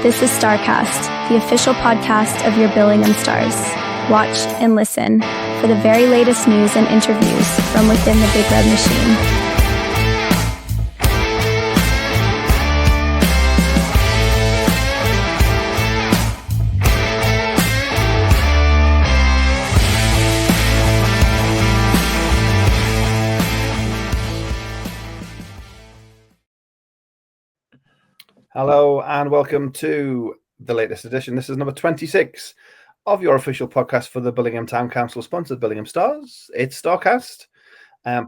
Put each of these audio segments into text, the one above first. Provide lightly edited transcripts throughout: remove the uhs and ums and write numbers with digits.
This is Starcast, the official podcast of your Billingham Stars. Watch and listen for the very latest news and interviews from within the Big Red Machine. Hello and welcome to the latest edition. This is number 26 of your official podcast for the Billingham Town Council sponsored Billingham Stars. It's Starcast.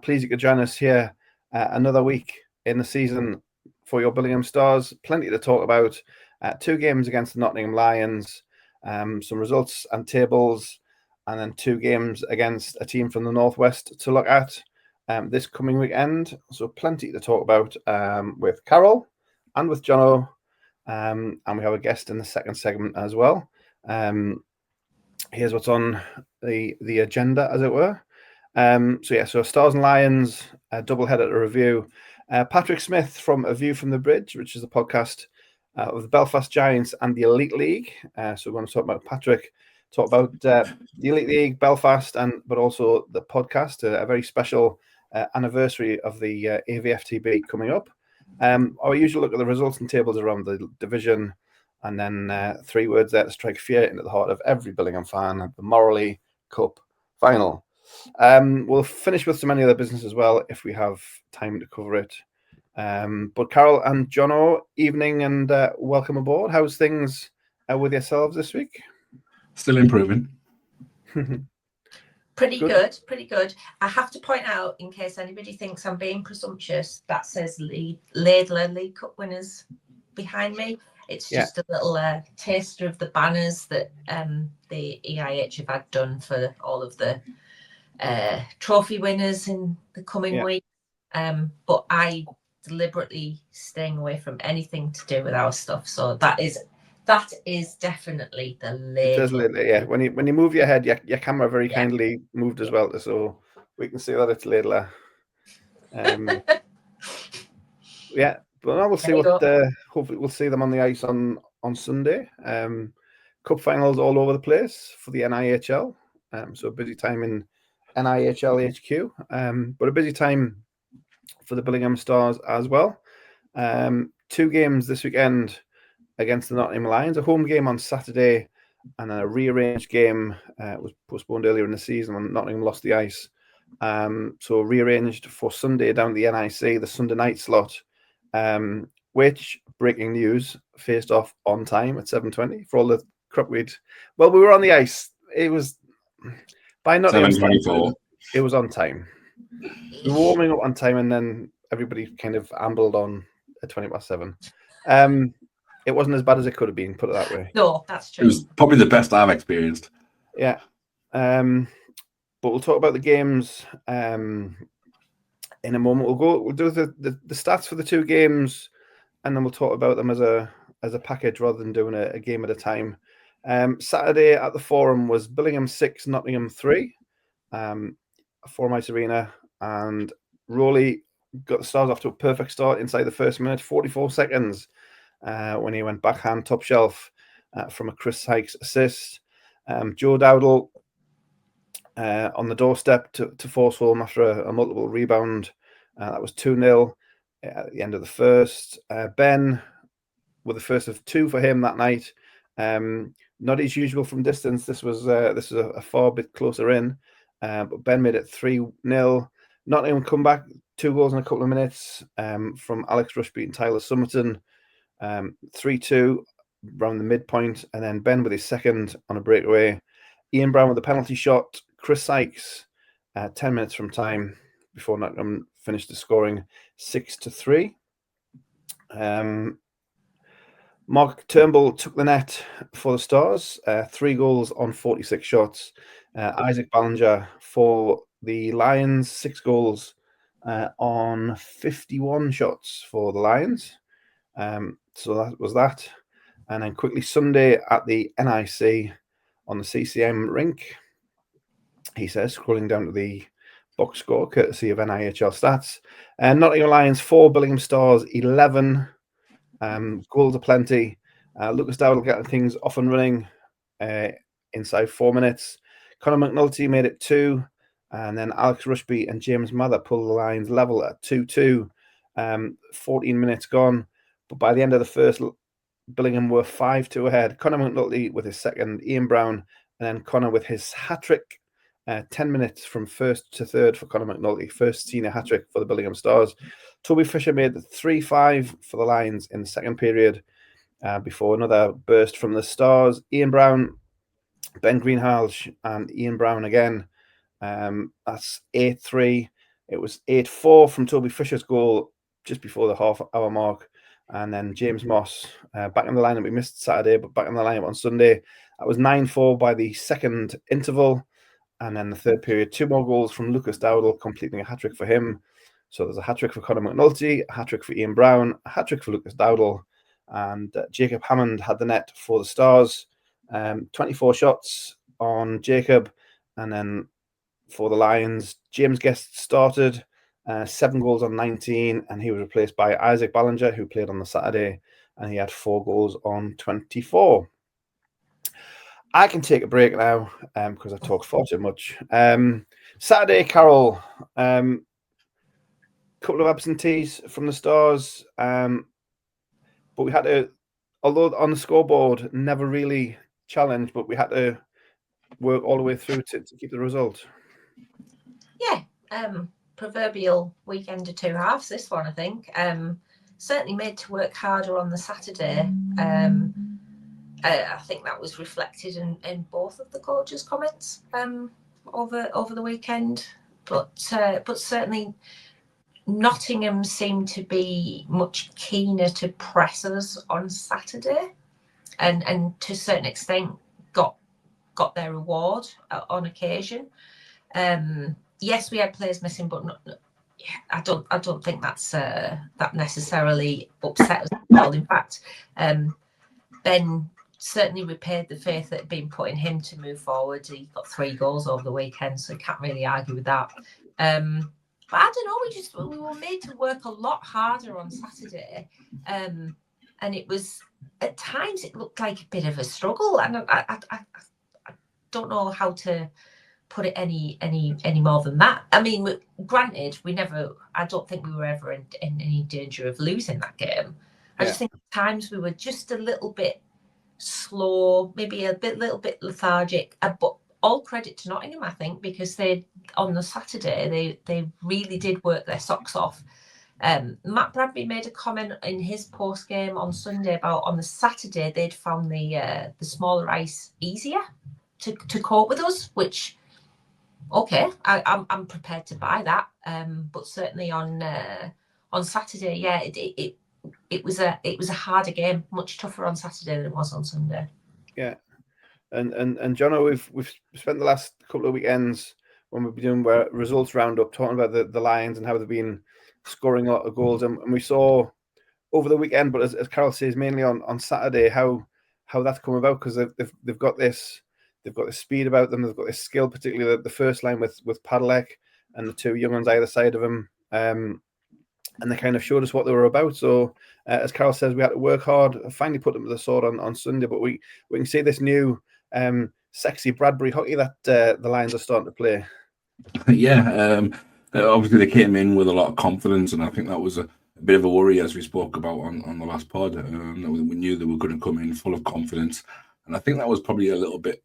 Pleased you could join us here another week in the season for your Billingham Stars. Plenty to talk about. 2 games against the Nottingham Lions, some results and tables, and then 2 games against a team from the Northwest to look at this coming weekend. So plenty to talk about with Carol and with Jono, and we have a guest in the second segment as well. Here's what's on the agenda, as it were. So Stars and Lions, a double header to review. Patrick Smyth from A View from the Bridge, which is a podcast of the Belfast Giants and the Elite League. So we're going to talk about Patrick, talk about the Elite League, Belfast, but also the podcast, a very special anniversary of the AVFTB coming up. Our usual look at the results and tables around the division, and then 3 words there to strike fear into the heart of every Billingham fan: the Moralee Cup Final. We'll finish with some any other business as well if we have time to cover it. But Carol and Jono, evening and welcome aboard. How's things with yourselves this week? Still improving. Pretty good. I have to point out, in case anybody thinks I'm being presumptuous, that says Ladler League Cup winners behind me. It's just a little taster of the banners that the EIH have had done for all of the trophy winners in the coming week. But I deliberately staying away from anything to do with our stuff. So that is definitely the ladle. It is ladle, yeah. When you move your head, your camera very kindly moved as well, so we can see that it's ladler. But now we'll see what. Hopefully, we'll see them on the ice on Sunday. Cup finals all over the place for the NIHL. So a busy time in NIHL HQ, but a busy time for the Billingham Stars as well. 2 games this weekend against the Nottingham Lions, a home game on Saturday, and then a rearranged game was postponed earlier in the season when Nottingham lost the ice. So rearranged for Sunday down at the NIC, the Sunday night slot, which, breaking news, faced off on time at 7:20 for all the crap we were on the ice. It was by Nottingham standards, it was on time. We were warming up on time, and then everybody kind of ambled on at 7:20. It wasn't as bad as it could have been, put it that way. No, that's true. It was probably the best I've experienced. Yeah. But we'll talk about the games in a moment. We'll do the stats for the 2 games, and then we'll talk about them as a package rather than doing a game at a time. Saturday at the Forum was Billingham 6, Nottingham 3, Forum Ice Arena, and Rowley got the Stars off to a perfect start inside the first minute, 44 seconds. When he went backhand top shelf from a Chris Sykes assist. Joe Dowdle on the doorstep to force home after a multiple rebound. That was 2-0 at the end of the first. Ben with the first of 2 for him that night. Not as usual from distance. This was a far bit closer in. But Ben made it 3-0. Nottingham come back, 2 goals in a couple of minutes from Alex Rushby and Tyler Summerton. 3-2 around the midpoint, and then Ben with his second on a breakaway. Ian Brown with the penalty shot. Chris Sykes 10 minutes from time before Nottingham finished the scoring 6-3. Mark Turnbull took the net for the Stars, 3 goals on 46 shots. Isaac Ballinger for the Lions, 6 goals on 51 shots for the Lions. So that was that. And then quickly Sunday at the NIC on the CCM rink, he says, scrolling down to the box score, courtesy of NIHL Stats. Nottingham Lions 4, Billingham Stars 11. Goals aplenty. Lucas Dowdle getting things off and running inside 4 minutes. Conor McNulty made it 2. And then Alex Rushby and James Mather pulled the lines level at 2-2. 14 minutes gone. But by the end of the first, Billingham were 5-2 ahead. Conor McNulty with his second, Ian Brown, and then Conor with his hat-trick. 10 minutes from first to third for Conor McNulty, first senior hat-trick for the Billingham Stars. Toby Fisher made 3-5 for the Lions in the second period before another burst from the Stars. Ian Brown, Ben Greenhalgh, and Ian Brown again. That's 8-3. It was 8-4 from Toby Fisher's goal just before the half-hour mark. And then James Moss, back in the lineup. We missed Saturday, but back in the lineup on Sunday. That was 9-4 by the second interval. And then the third period, 2 more goals from Lucas Dowdle, completing a hat-trick for him. So there's a hat-trick for Conor McNulty, a hat-trick for Ian Brown, a hat-trick for Lucas Dowdle, and Jacob Hammond had the net for the Stars. 24 shots on Jacob. And then for the Lions, James Guest started, 7 goals on 19, and he was replaced by Isaac Ballinger, who played on the Saturday, and he had 4 goals on 24. I can take a break now because I talked far too much. Saturday, Carol, couple of absentees from the Stars, but we had to, although on the scoreboard, never really challenged, but we had to work all the way through to keep the result. Yeah, proverbial weekend of 2 halves, this one, I think. Certainly made to work harder on the Saturday. I think that was reflected in both of the coaches' comments over the weekend. But certainly Nottingham seemed to be much keener to press us on Saturday, and to a certain extent got their reward on occasion. Yes, we had players missing, but I don't think that's that necessarily upset us at all. In fact, Ben certainly repaid the faith that had been put in him to move forward. He got 3 goals over the weekend, so you can't really argue with that. But I don't know, we were made to work a lot harder on Saturday, and it was, at times it looked like a bit of a struggle, and I don't know how to put it any more than that. I mean, granted, I don't think we were ever in any danger of losing that game. I just think at times we were just a little bit slow, maybe little bit lethargic, but all credit to Nottingham, I think, because on the Saturday they really did work their socks off. Matt Bradby made a comment in his post game on Sunday about on the Saturday they'd found the smaller ice easier to cope with us, which okay, I'm prepared to buy that. But certainly on Saturday, yeah, it was a harder game, much tougher on Saturday than it was on Sunday. Yeah. And Jono, we've spent the last couple of weekends when we've been doing results roundup talking about the Lions and how they've been scoring a lot of goals, and we saw over the weekend, but as Carol says, mainly on Saturday, how that's come about, because they've got this speed about them, they've got this skill, particularly the first line with Padalek and the 2 young ones either side of him, and they kind of showed us what they were about. So as Carol says, we had to work hard. I finally put them to the sword on Sunday, but we can see this new sexy Bradbury hockey that the Lions are starting to play. Yeah, obviously they came in with a lot of confidence, and I think that was a bit of a worry, as we spoke about on the last pod. We knew they were going to come in full of confidence, and I think that was probably a little bit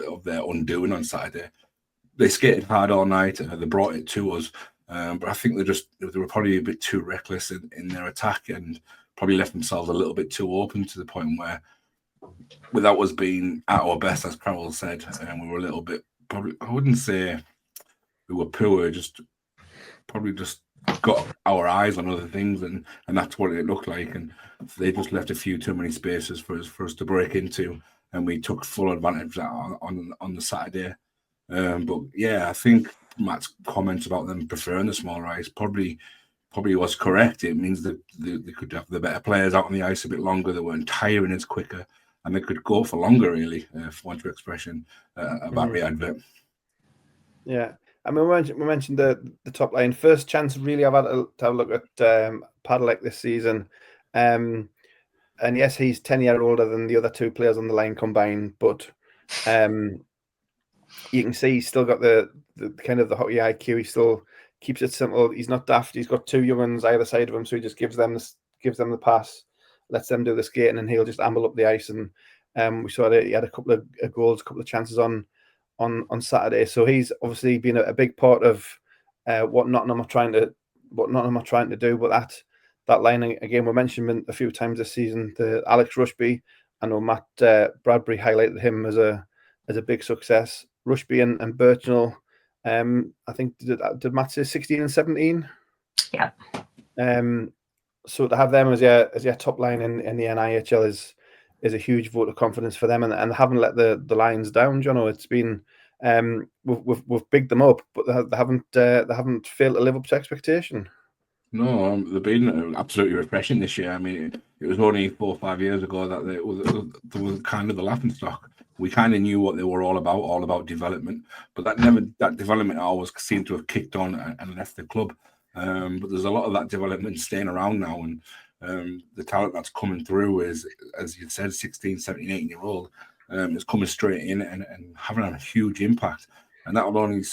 of their undoing on Saturday. They skated hard all night. They brought it to us, but I think they were probably a bit too reckless in their attack, and probably left themselves a little bit too open, to the point where, without us being at our best, as Carol said, we were a little bit, probably, I wouldn't say we were poor, just got our eyes on other things, and that's what it looked like. And they just left a few too many spaces for us to break into, and we took full advantage of that on the Saturday. But yeah, I think Matt's comments about them preferring the smaller ice probably was correct. It means that they could have the better players out on the ice a bit longer. They weren't tiring as quicker, and they could go for longer, really, for want of expression, a battery advert. Yeah. I mean, we mentioned the top line. First chance really I've had to have a look at Padalek this season. And yes, he's 10 years older than the other two players on the line combined, but you can see he's still got the kind of the hockey IQ. He still keeps it simple. He's not daft. He's got two young ones either side of him, so he just gives them the pass, lets them do the skating, and he'll just amble up the ice. And we saw that he had a couple of goals, a couple of chances on Saturday. So he's obviously been a big part of what Nottingham are trying to do. But that line again, we mentioned him a few times this season. The Alex Rushby, I know Matt Bradbury highlighted him as a big success. Rushby and Birchnell, I think did Matt say 16 and 17? Yeah. So to have them as your top line in the NIHL is a huge vote of confidence for them, and they haven't let the Lions down, Jono. It's been we've bigged them up, but they haven't failed to live up to expectation. No, they've been absolutely refreshing this year. I mean, it was only 4 or 5 years ago that they was kind of the laughing stock. We kind of knew what they were all about development, but that development always seemed to have kicked on and left the club. But there's a lot of that development staying around now, and the talent that's coming through is, as you said, 16, 17, 18-year-old. It's coming straight in and having a huge impact, and that will only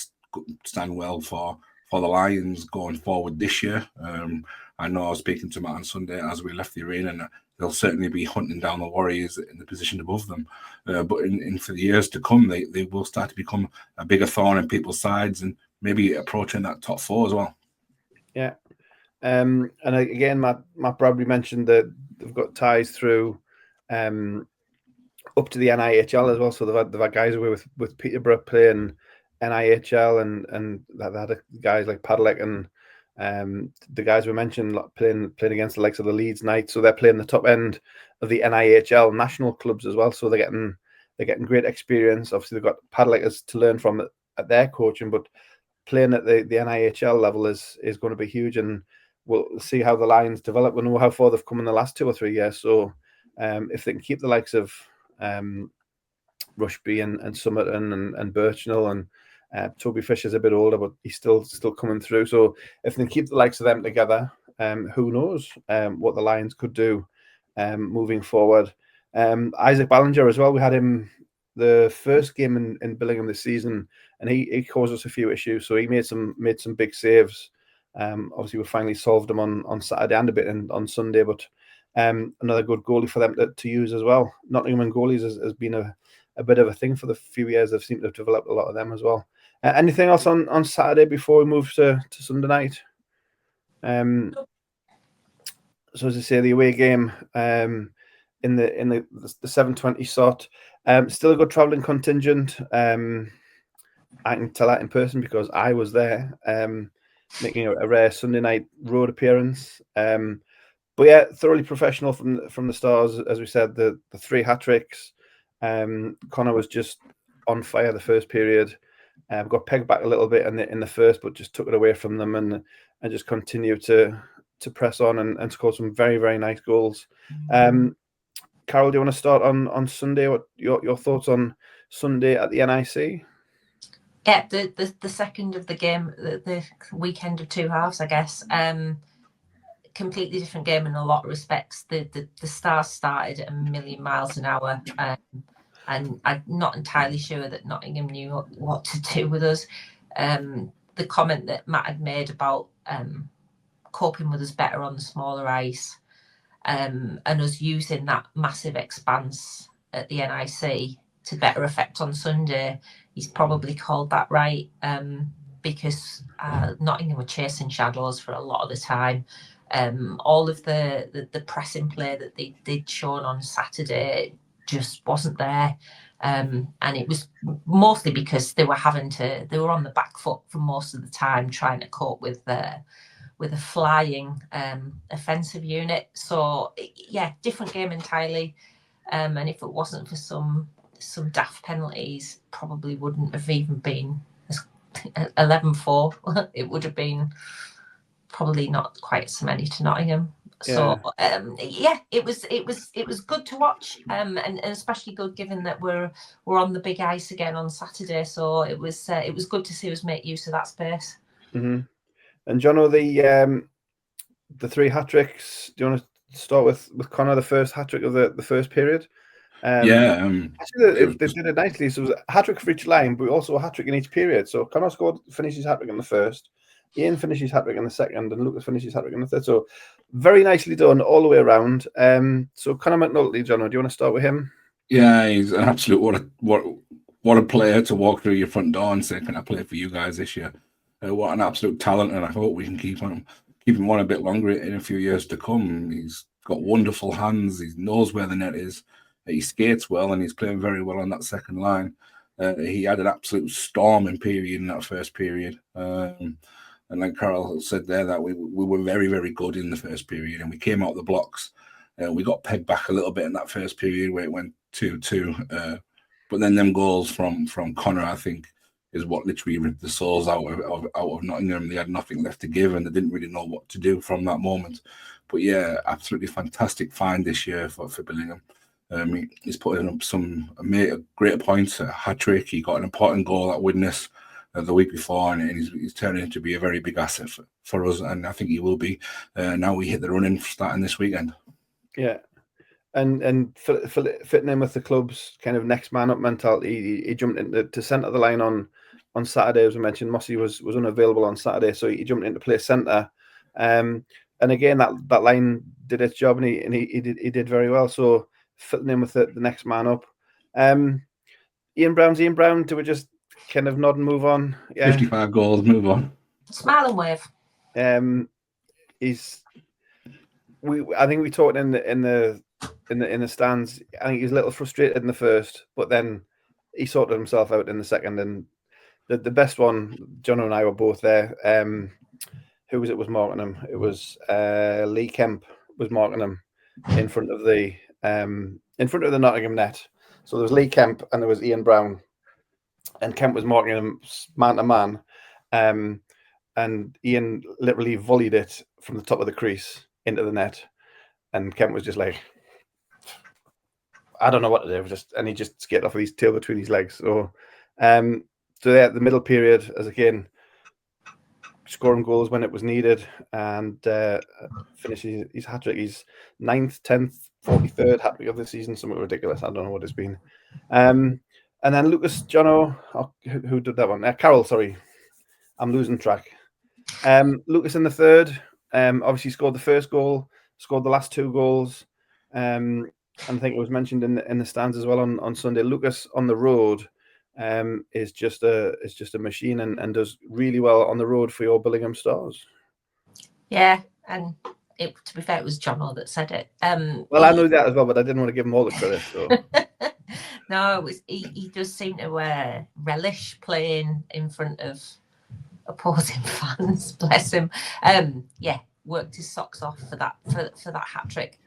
stand well for the Lions going forward this year. I know I was speaking to Matt on Sunday as we left the arena, and they'll certainly be hunting down the Warriors in the position above them. But in for the years to come, they will start to become a bigger thorn in people's sides and maybe approaching that top four as well. Yeah. And again, Matt Bradbury mentioned that they've got ties through up to the NIHL as well. So they've had guys away with Peterborough playing NIHL, and they had guys like Padlock and the guys we mentioned playing against the likes of the Leeds Knights. So they're playing the top end of the NIHL national clubs as well. So they're getting great experience. Obviously, they've got Padlockers to learn from at their coaching, but playing at the NIHL level is going to be huge, and we'll see how the Lions develop. We know how far they've come in the last 2 or 3 years. So if they can keep the likes of Rushby and Somerton and Birchnell, and Toby Fisher's a bit older, but he's still coming through. So if they keep the likes of them together, who knows what the Lions could do moving forward. Isaac Ballinger as well. We had him the first game in Billingham this season, and he caused us a few issues. So he made some big saves. Obviously, we finally solved them on Saturday and a bit on Sunday, but another good goalie for them to use as well. Nottingham and goalies has been a bit of a thing for the few years. They've seemed to have developed a lot of them as well. Anything else on Saturday before we move to Sunday night? So as I say, the away game in the 7:20 slot, still a good travelling contingent. I can tell that in person because I was there, making a rare Sunday night road appearance. But yeah, thoroughly professional from the Stars. As we said, the 3 hat-tricks. Connor was just on fire the first period. Got pegged back a little bit in the first, but just took it away from them and just continued to press on and score some very, very nice goals. Carol, do you want to start on Sunday? What your thoughts on Sunday at the NIC? Yeah, the second of the game, the weekend of 2 halves, I guess. Completely different game in a lot of respects. The Stars started at 1,000,000 miles an hour, and I'm not entirely sure that Nottingham knew what to do with us. The comment that Matt had made about coping with us better on the smaller ice, and us using that massive expanse at the NIC to better effect on Sunday, he's probably called that right, because Nottingham were chasing shadows for a lot of the time. All of the pressing play that they'd shown on Saturday just wasn't there, and it was mostly because they were on the back foot for most of the time, trying to cope with a flying offensive unit. So yeah, different game entirely, and if it wasn't for some daft penalties, probably wouldn't have even been 11-4. It would have been probably not quite so many to Nottingham. So yeah, it was good to watch, and especially good given that we're on the big ice again on Saturday. So it was good to see us make use of that space. Mm-hmm. And Jono, the 3 hat-tricks, do you want to start with Connor, the first hat trick of the first period. Actually, they did it nicely. So it was a hat trick for each line, but also a hat trick in each period. So Connor finished his hat trick in the first, Ian finished his hat trick in the second, and Lucas finished his hat trick in the third. So very nicely done all the way around. So Connor McNulty, Jono, do you want to start with him? Yeah, he's an absolute what a player to walk through your front door and say, "Can I play for you guys this year?" What an absolute talent, and I hope we can keep him on a bit longer in a few years to come. He's got wonderful hands. He knows where the net is. He skates well, and he's playing very well on that second line. He had an absolute storming period in that first period. And like Carol said there, that we were very, very good in the first period, and we came out the blocks. We got pegged back a little bit in that first period where it went 2-2. But then them goals from Connor, I think, is what literally ripped the souls out of Nottingham. They had nothing left to give, and they didn't really know what to do from that moment. But yeah, absolutely fantastic find this year for Billingham. He's putting up some great points, a hat trick. He got an important goal at Widnes the week before, and he's turning into be a very big asset for us, and I think he will be. Now we hit the running starting this weekend. Yeah, and fitting in with the club's kind of next man up mentality, he jumped into centre the line on Saturday, as we mentioned. Mossy was unavailable on Saturday, so he jumped into play centre. And again, that line did its job, and he did very well. So fitting in with the next man up. Ian Brown. Do we just kind of nod and move on? Yeah. 55 goals, move on. Smile and wave. I think we talked in the stands. I think he was a little frustrated in the first, but then he sorted himself out in the second. And the best one, Jono and I were both there. Who was it? Was marking him? It was Lee Kemp was marking him in front of the Nottingham net. So there was Lee Kemp and there was Ian Brown, and Kemp was marking him man to man, and Ian literally volleyed it from the top of the crease into the net, and Kemp was just like, I don't know what to do, and he just skated off with his tail between his legs. So there, the middle period, as again, scoring goals when it was needed, and finishing his hat trick. His 9th, 10th, 43rd hat trick of the season, something ridiculous. I don't know what it's been. And then Lucas, Jono, who did that one? Carol, sorry, I'm losing track. Lucas in the third, obviously scored the first goal, scored the last 2 goals. And I think it was mentioned in the stands as well on Sunday. Lucas on the road is just a machine and does really well on the road for your Billingham Stars. Yeah, and to be fair, it was Jono that said it. Well, I knew that as well, but I didn't want to give him all the credit. So. No, he does seem to relish playing in front of opposing fans. Bless him. Yeah, worked his socks off for that hat trick.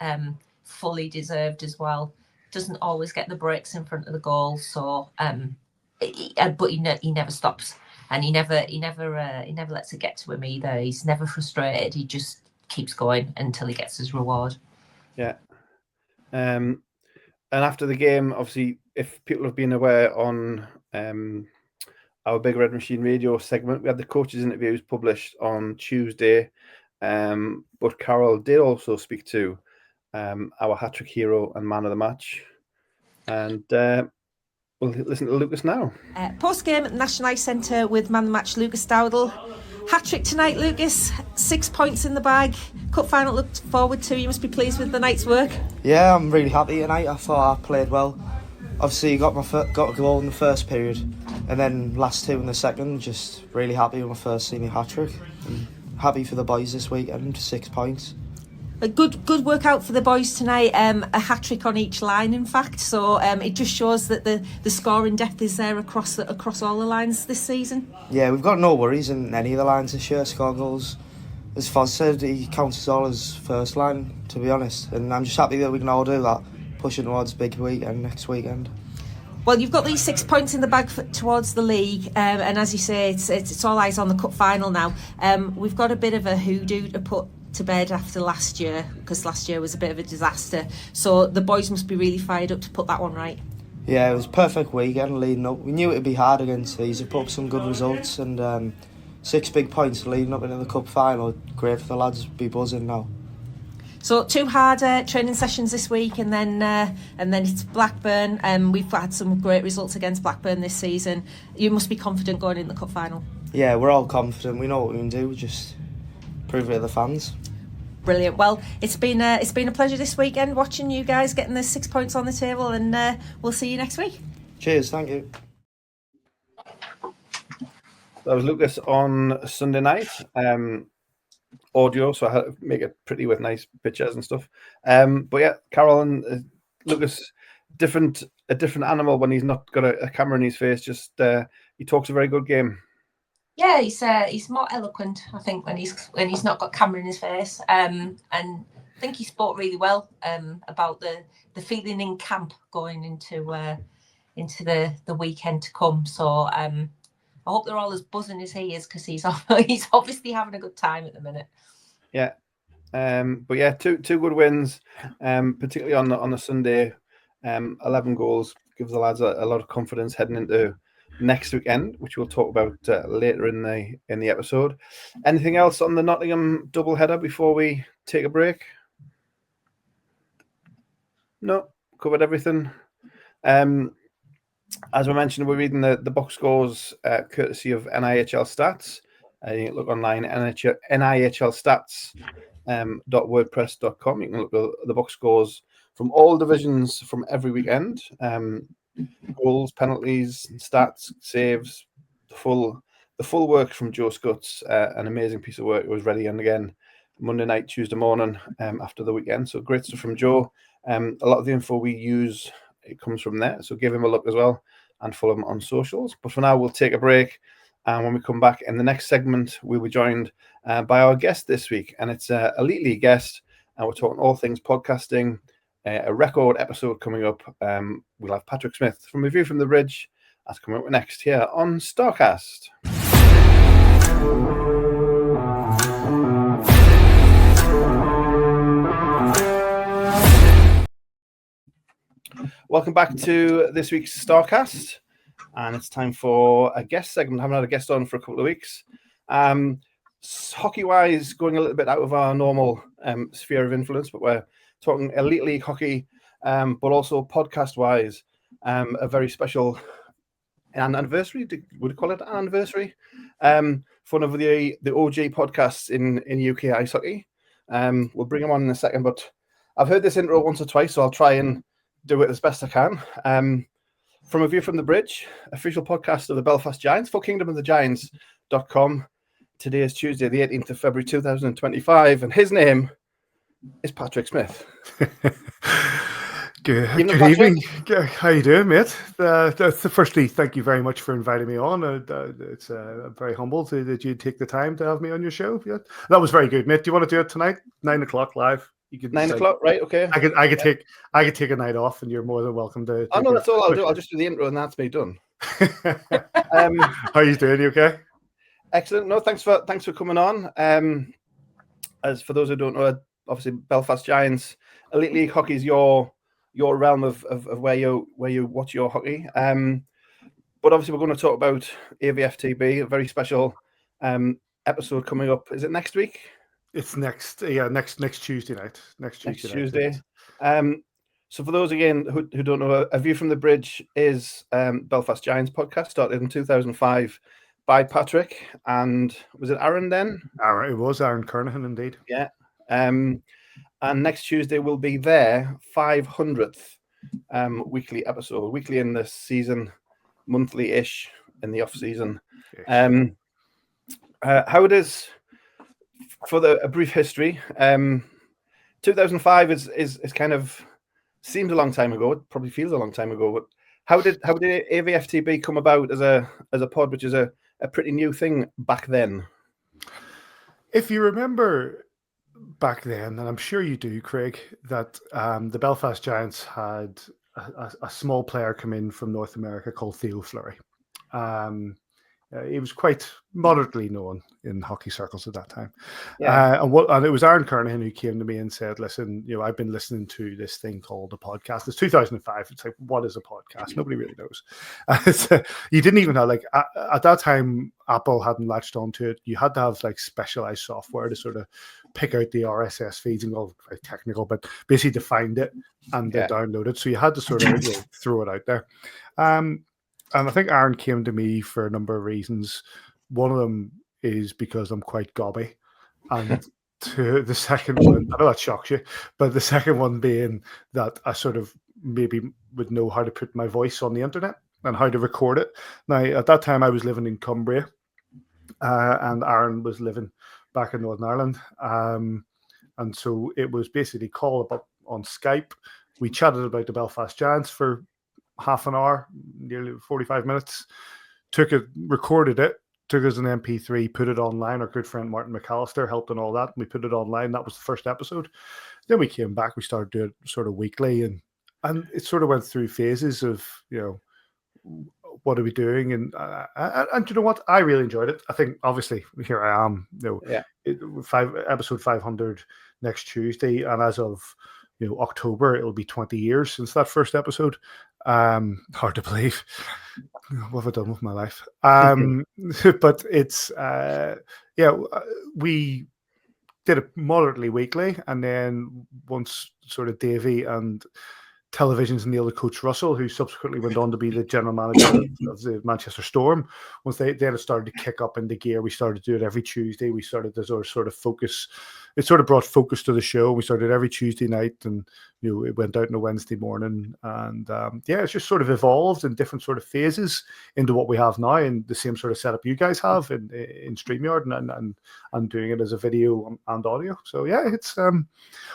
Fully deserved as well. Doesn't always get the breaks in front of the goal, so but he never stops, and he never lets it get to him either. He's never frustrated. He just keeps going until he gets his reward. Yeah. And after the game, obviously, if people have been aware on our Big Red Machine radio segment, we had the coaches' interviews published on Tuesday. But Carol did also speak to our hat-trick hero and man of the match. And we'll listen to Lucas now. Post-game at the National Ice Centre with man of the match Lucas Dowdle. Hat-trick tonight, Lucas. 6 points in the bag. Cup final looked forward to. You must be pleased with the night's work. Yeah, I'm really happy tonight. I thought I played well. Obviously, got a goal in the first period, and then last 2 in the second. Just really happy with my first senior hat-trick. Happy for the boys this weekend. 6 points. A good workout for the boys tonight. A hat-trick on each line, in fact. So it just shows that the scoring depth is there across all the lines this season. Yeah, we've got no worries in any of the lines this year. Score goals. As Foz said, he counts us all as first line, to be honest. And I'm just happy that we can all do that, pushing towards big weekend next weekend. Well, you've got these 6 points in the bag towards the league, and as you say, it's all eyes on the cup final now. We've got a bit of a hoodoo to put to bed after last year, because last year was a bit of a disaster. So the boys must be really fired up to put that one right. Yeah, it was a perfect weekend leading up. We knew it would be hard against these. We put up some good results, and 6 big points leading up into the cup final. Great for the lads to be buzzing now. So 2 hard training sessions this week, and then it's Blackburn. We've had some great results against Blackburn this season. You must be confident going in the cup final. Yeah, we're all confident. We know what we can do. Just prove it to the fans. Brilliant. Well, it's been a pleasure this weekend watching you guys getting the 6 points on the table, and we'll see you next week. Cheers. Thank you. That was Lucas on Sunday night. Audio, so I had to make it pretty with nice pictures and stuff. But yeah, Carol and Lucas, a different animal when he's not got a camera in his face. Just he talks a very good game. Yeah, he's more eloquent, I think, when he's not got camera in his face. And I think he spoke really well about the feeling in camp going into the weekend to come. So I hope they're all as buzzing as he is, because he's obviously having a good time at the minute. Yeah, but yeah, two good wins, particularly on the Sunday. 11 goals gives the lads a lot of confidence heading into next weekend, which we'll talk about later in the episode. Anything else on the Nottingham doubleheader before we take a break? No, covered everything. As we mentioned, we're reading the box scores courtesy of NIHL Stats. You can look online, NIHL Stats .wordpress.com. You can look at the box scores from all divisions from every weekend. Goals, penalties, stats, saves, the full work from Joe Scuts. An amazing piece of work. It was ready and again Monday night, Tuesday morning after the weekend. So great stuff from Joe. A lot of the info we use, it comes from there. So give him a look as well and follow him on socials. But for now, we'll take a break. And when we come back in the next segment, we'll be joined by our guest this week. And it's a Elite League guest. And we're talking all things podcasting. A record episode coming up. We'll have Patrick Smyth from A View from the Bridge. That's coming up next here on Starcast. Welcome back to this week's Starcast. And it's time for a guest segment. I haven't had a guest on for a couple of weeks. Hockey-wise, going a little bit out of our normal sphere of influence, but we're talking Elite League hockey, but also podcast-wise, a very special anniversary. Would you call it an anniversary? For one of the OG podcasts in UK ice hockey. We'll bring him on in a second, but I've heard this intro once or twice, so I'll try and do it as best I can. From A View from the Bridge, official podcast of the Belfast Giants, for kingdomofthegiants.com. Today is Tuesday, the 18th of February, 2025, and his name is Patrick Smyth. Good evening. How you doing, mate? Firstly, thank you very much for inviting me on. It's I'm very humbled that you take the time to have me on your show. Yeah, that was very good, mate. Do you want to do it tonight? 9 o'clock live. You could 9 o'clock, right? Okay. I could take a night off, and you're more than welcome to. Oh no, that's all I'll do. I'll just do the intro, and that's me done. How you doing? You okay? Excellent. No, thanks for coming on. As for those who don't know, obviously Belfast Giants, Elite League hockey is your realm of where you watch your hockey. But obviously we're going to talk about AVFTB, a very special episode coming up. Is it next week? It's next Tuesday night. Next Tuesday. So for those again who don't know, A View from the Bridge is Belfast Giants podcast, started in 2005 by Patrick and was it Aaron then? Aaron, it was Aaron Kernahan indeed. Yeah. And next Tuesday will be their 500th weekly episode, weekly in the season, monthly-ish in the off season. Yes. How it is for a brief history. 2005 is kind of seems a long time ago. It probably feels a long time ago. But how did AVFTB come about as a pod, which is a pretty new thing back then? If you remember back then, and I'm sure you do, Craig, that the Belfast Giants had a small player come in from North America called Theo Fleury. he was quite moderately known in hockey circles at that time. Yeah. And it was Aaron Kernahan who came to me and said, listen, I've been listening to this thing called a podcast. It's 2005. It's like, what is a podcast? Nobody really knows. You didn't even have, at that time, Apple hadn't latched onto it. You had to have specialized software to sort of pick out the RSS feeds, and all very technical, but basically to find it and download it. So you had to sort of throw it out there. And I think Aaron came to me for a number of reasons. One of them is because I'm quite gobby. And the second one, I know that shocks you, but the second one being that I sort of maybe would know how to put my voice on the internet and how to record it. Now, at that time, I was living in Cumbria, and Aaron was living back in Northern Ireland. And so it was basically called up on Skype. We chatted about the Belfast Giants for half an hour, nearly 45 minutes, recorded it, took us an MP3, put it online. Our good friend Martin McAllister helped and all that. And we put it online. That was the first episode. Then we came back, we started doing it sort of weekly, and it sort of went through phases of, what are we doing? And you know what? I really enjoyed it. I think obviously here I am, episode 500 next Tuesday. And as of October, it'll be 20 years since that first episode. Hard to believe. What have I done with my life? But it's we did it moderately weekly, and then once sort of Davey and Television's Neil Coach Russell, who subsequently went on to be the general manager of the Manchester Storm, once they then started to kick up into gear, we started to do it every Tuesday. We started to sort of focus. It sort of brought focus to the show. We started every Tuesday night, and it went out on a Wednesday morning, and it's just sort of evolved in different sort of phases into what we have now, and the same sort of setup you guys have in StreamYard, and doing it as a video and audio. So it's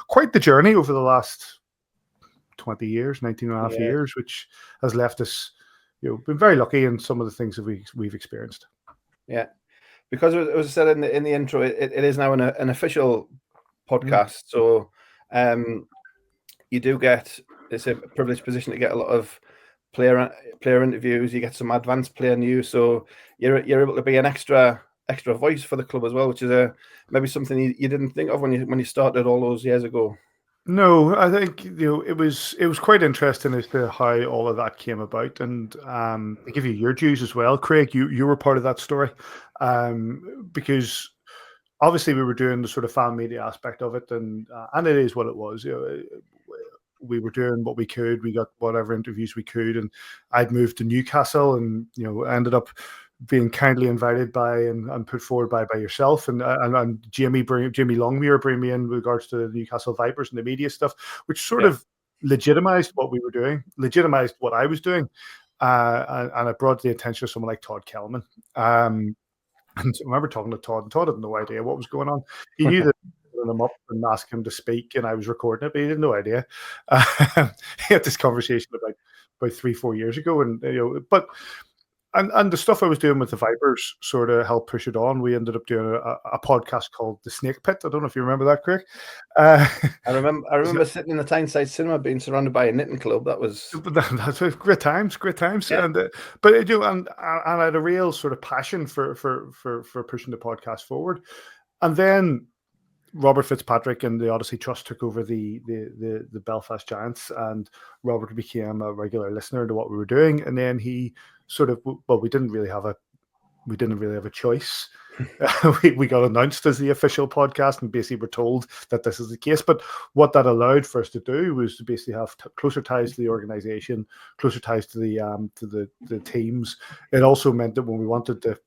quite the journey over the last 20 years, 19 and a half years, which has left us, been very lucky in some of the things that we've experienced. Yeah, because it was said in the intro, it is now an official podcast. So you do get, it's a privileged position to get a lot of player interviews. You get some advanced player news, so you're able to be an extra voice for the club as well, which is maybe something you didn't think of when you started all those years ago. No, I think it was quite interesting as to how all of that came about, and to give you your dues as well, Craig. You were part of that story, because obviously we were doing the sort of fan media aspect of it, and it is what it was. We were doing what we could. We got whatever interviews we could, and I'd moved to Newcastle, and ended up being kindly invited by and put forward by yourself and Jamie Longmuir bring me in with regards to the Newcastle Vipers and the media stuff, which sort of legitimized what we were doing, legitimized what I was doing, and it brought to the attention of someone like Todd Kelman. And I remember talking to Todd, and Todd had no idea what was going on. He knew that him up and ask him to speak, and I was recording it, but he had no idea. He had this conversation about 3-4 years ago, and but. And the stuff I was doing with the Vipers sort of helped push it on. We ended up doing a podcast called The Snake Pit. I don't know if you remember that, Craig. I remember sitting in the Tyneside cinema being surrounded by a knitting club. That's great times. Yeah. And but I had a real sort of passion for pushing the podcast forward. And then Robert Fitzpatrick and the Odyssey Trust took over the Belfast Giants, and Robert became a regular listener to what we were doing. And then he sort of, we didn't really have a choice. We got announced as the official podcast, and basically were told that this is the case. But what that allowed for us to do was to basically have closer ties to the organization, closer ties to the teams. It also meant that when we wanted to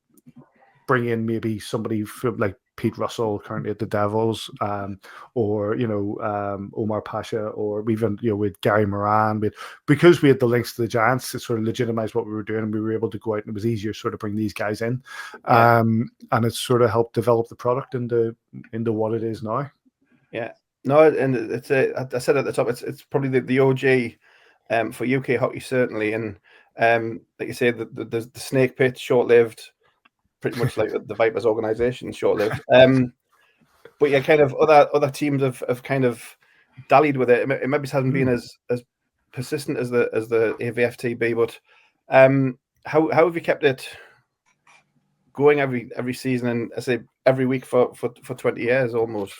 bring in maybe somebody from like Pete Russell currently at the Devils, or Omar Pasha, or even with Gary Moran, because we had the links to the Giants, it sort of legitimized what we were doing, and we were able to go out, and it was easier sort of bring these guys in, and it sort of helped develop the product into what it is now. Yeah, no, and it's I said at the top, it's probably the OG for UK hockey certainly, and like you say, the Snake Pit, short-lived. Pretty much like the Vipers organization, short-lived. But yeah, kind of other teams have kind of dallied with it. It maybe hasn't been as persistent as the AVFTB, but how have you kept it going every season and I say every week for 20 years almost?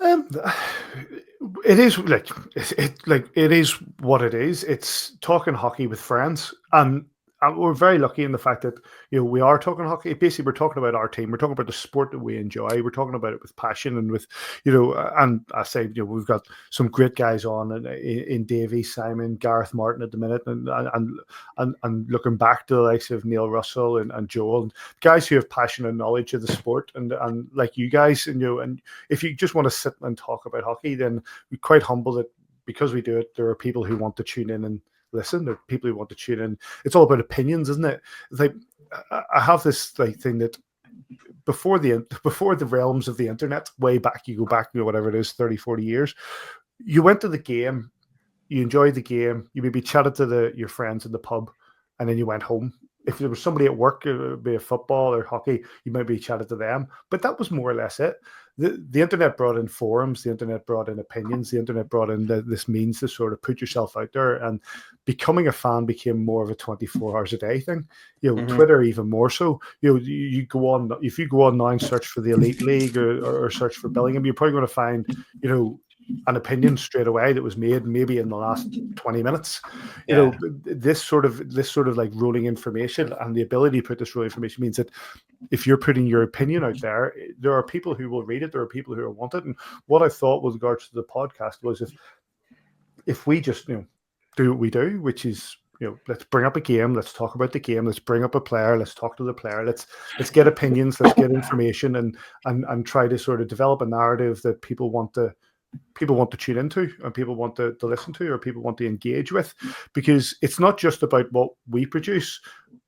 It is it is what it is. It's talking hockey with friends, and we're very lucky in the fact that we are talking hockey. Basically, we're talking about our team. We're talking about the sport that we enjoy. We're talking about it with passion and with And I say we've got some great guys on in Davey, Simon, Gareth Martin at the minute, and looking back to the likes of Neil Russell and Joel, and guys who have passion and knowledge of the sport, and like you guys, and if you just want to sit and talk about hockey, then we're quite humble that because we do it, there are people who want to tune in and listen. There are people who want to tune in. It's all about opinions, isn't it? It's like I have this thing that before the realms of the internet, way back, you go back, whatever it is, 30, 40 years, you went to the game, you enjoyed the game, you maybe chatted to your friends in the pub, and then you went home. If there was somebody at work, be it football or hockey, you maybe chatted to them. But that was more or less it. The internet brought in forums, the internet brought in opinions, the internet brought in this means to sort of put yourself out there, and becoming a fan became more of a 24 hours a day thing. Twitter even more so. You go on, if you go on now and search for the Elite League or search for Billingham, you're probably going to find an opinion straight away that was made maybe in the last 20 minutes. This sort of like rolling information and the ability to put this rolling information means that if you're putting your opinion out there are people who will read it, there are people who will want it. And what I thought with regards to the podcast was if we just do what we do, which is let's bring up a game, let's talk about the game, let's bring up a player, let's talk to the player, let's get opinions, let's get information, and try to sort of develop a narrative that people want to tune into, and people want to listen to, or people want to engage with, because it's not just about what we produce,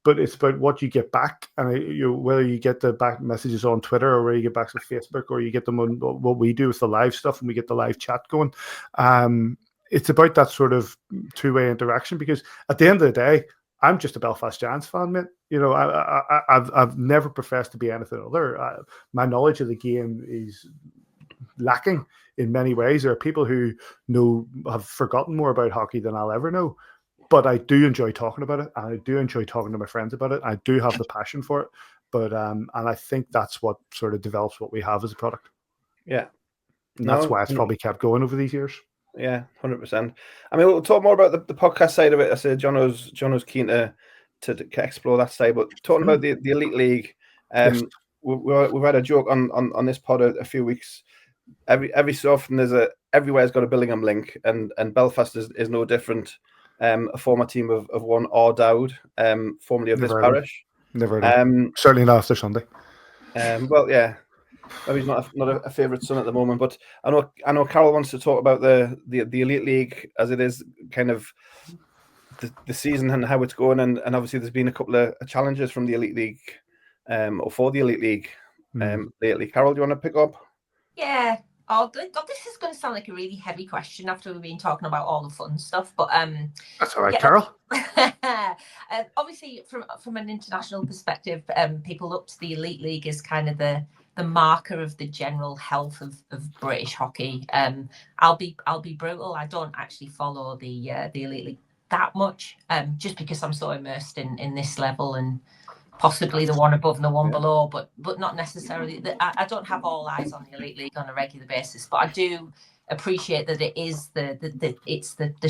but it's about what you get back, and whether you get the back messages on Twitter or whether you get back to Facebook or you get them on what we do with the live stuff and we get the live chat going. It's about that sort of two-way interaction, because at the end of the day, I'm just a Belfast Giants fan, mate. I've never professed to be anything other. My knowledge of the game is lacking in many ways. There are people who have forgotten more about hockey than I'll ever know, but I do enjoy talking about it, and I do enjoy talking to my friends about it. I do have the passion for it, but and I think that's what sort of develops what we have as a product. Yeah, and that's why it's probably kept going over these years. Yeah, 100%. I mean, we'll talk more about the podcast side of it. I said Jono's keen to explore that side, but talking about the Elite League, Yes. we've had a joke on this pod a few weeks. Every so often everywhere's got a Billingham link, and Belfast is no different. A former team of one R. Dowd, formerly of this parish. Never heard certainly not after Sunday. Well, yeah, maybe he's not a favourite son at the moment, but I know Carol wants to talk about the Elite League as it is, kind of the season and how it's going, and obviously there's been a couple of challenges from the Elite League, or for the Elite League lately. Carol, do you want to pick up? Yeah. Oh God, this is going to sound like a really heavy question after we've been talking about all the fun stuff, but that's all right, Carol. Obviously, from an international perspective, people look to the Elite League as kind of the marker of the general health of British hockey. I'll be brutal. I don't actually follow the Elite League that much, just because I'm so immersed in this level and possibly the one above and the one below, but not necessarily. I don't have all eyes on the Elite League on a regular basis, but I do appreciate that it is the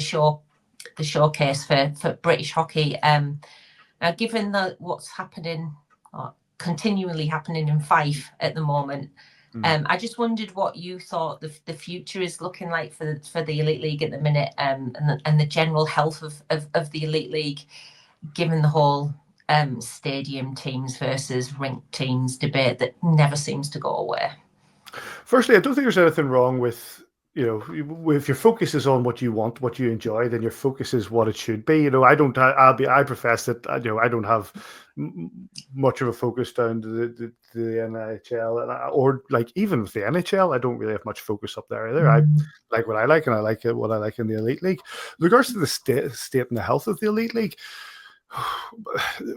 showcase for British hockey. Now, given what's happening, or continually happening in Fife at the moment, I just wondered what you thought the future is looking like for the Elite League at the minute, and the general health of the Elite League, given the whole stadium teams versus rink teams debate that never seems to go away. Firstly, I don't think there's anything wrong with, if your focus is on what you want, what you enjoy, then your focus is what it should be. I profess that I don't have much of a focus down to the NIHL, or like even with the NHL, I don't really have much focus up there either. I like what I like, and I like what I like in the Elite League. With regards to the state and the health of the Elite League,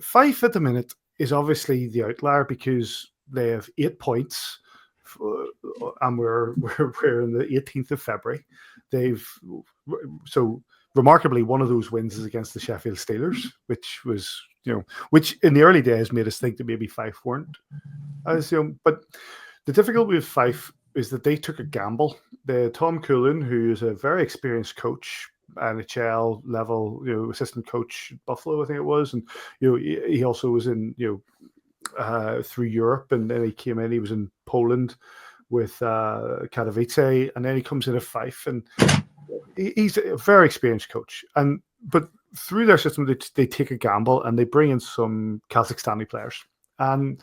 Fife at the minute is obviously the outlier because they have 8 points, and we're in the 18th of February. remarkably, one of those wins is against the Sheffield Steelers, which was, which in the early days made us think that maybe Fife weren't as, but the difficulty with Fife is that they took a gamble. Tom Coolan, who is a very experienced coach, NHL level, assistant coach, Buffalo, I think it was, and he also was in, through Europe, and then he came in. He was in Poland with Katowice, and then he comes in at Fife, and he's a very experienced coach. But through their system, they take a gamble and they bring in some Kazakhstani players, and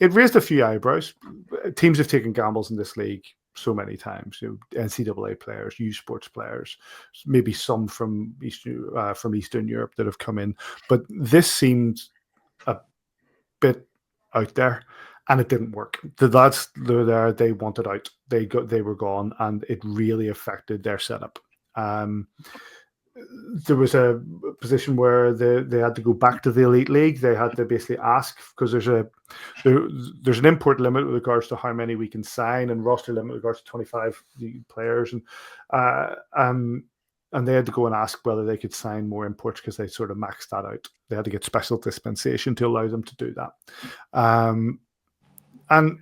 it raised a few eyebrows. Teams have taken gambles in this league so many times. NCAA players, U Sports players, maybe some from Eastern Europe that have come in, but this seemed a bit out there, and it didn't work. The lads that were there, they wanted out. They were gone, and it really affected their setup. There was a position where they had to go back to the Elite League. They had to basically ask, because there's an import limit with regards to how many we can sign, and roster limit with regards to 25 players, and they had to go and ask whether they could sign more imports because they sort of maxed that out. They had to get special dispensation to allow them to do that. And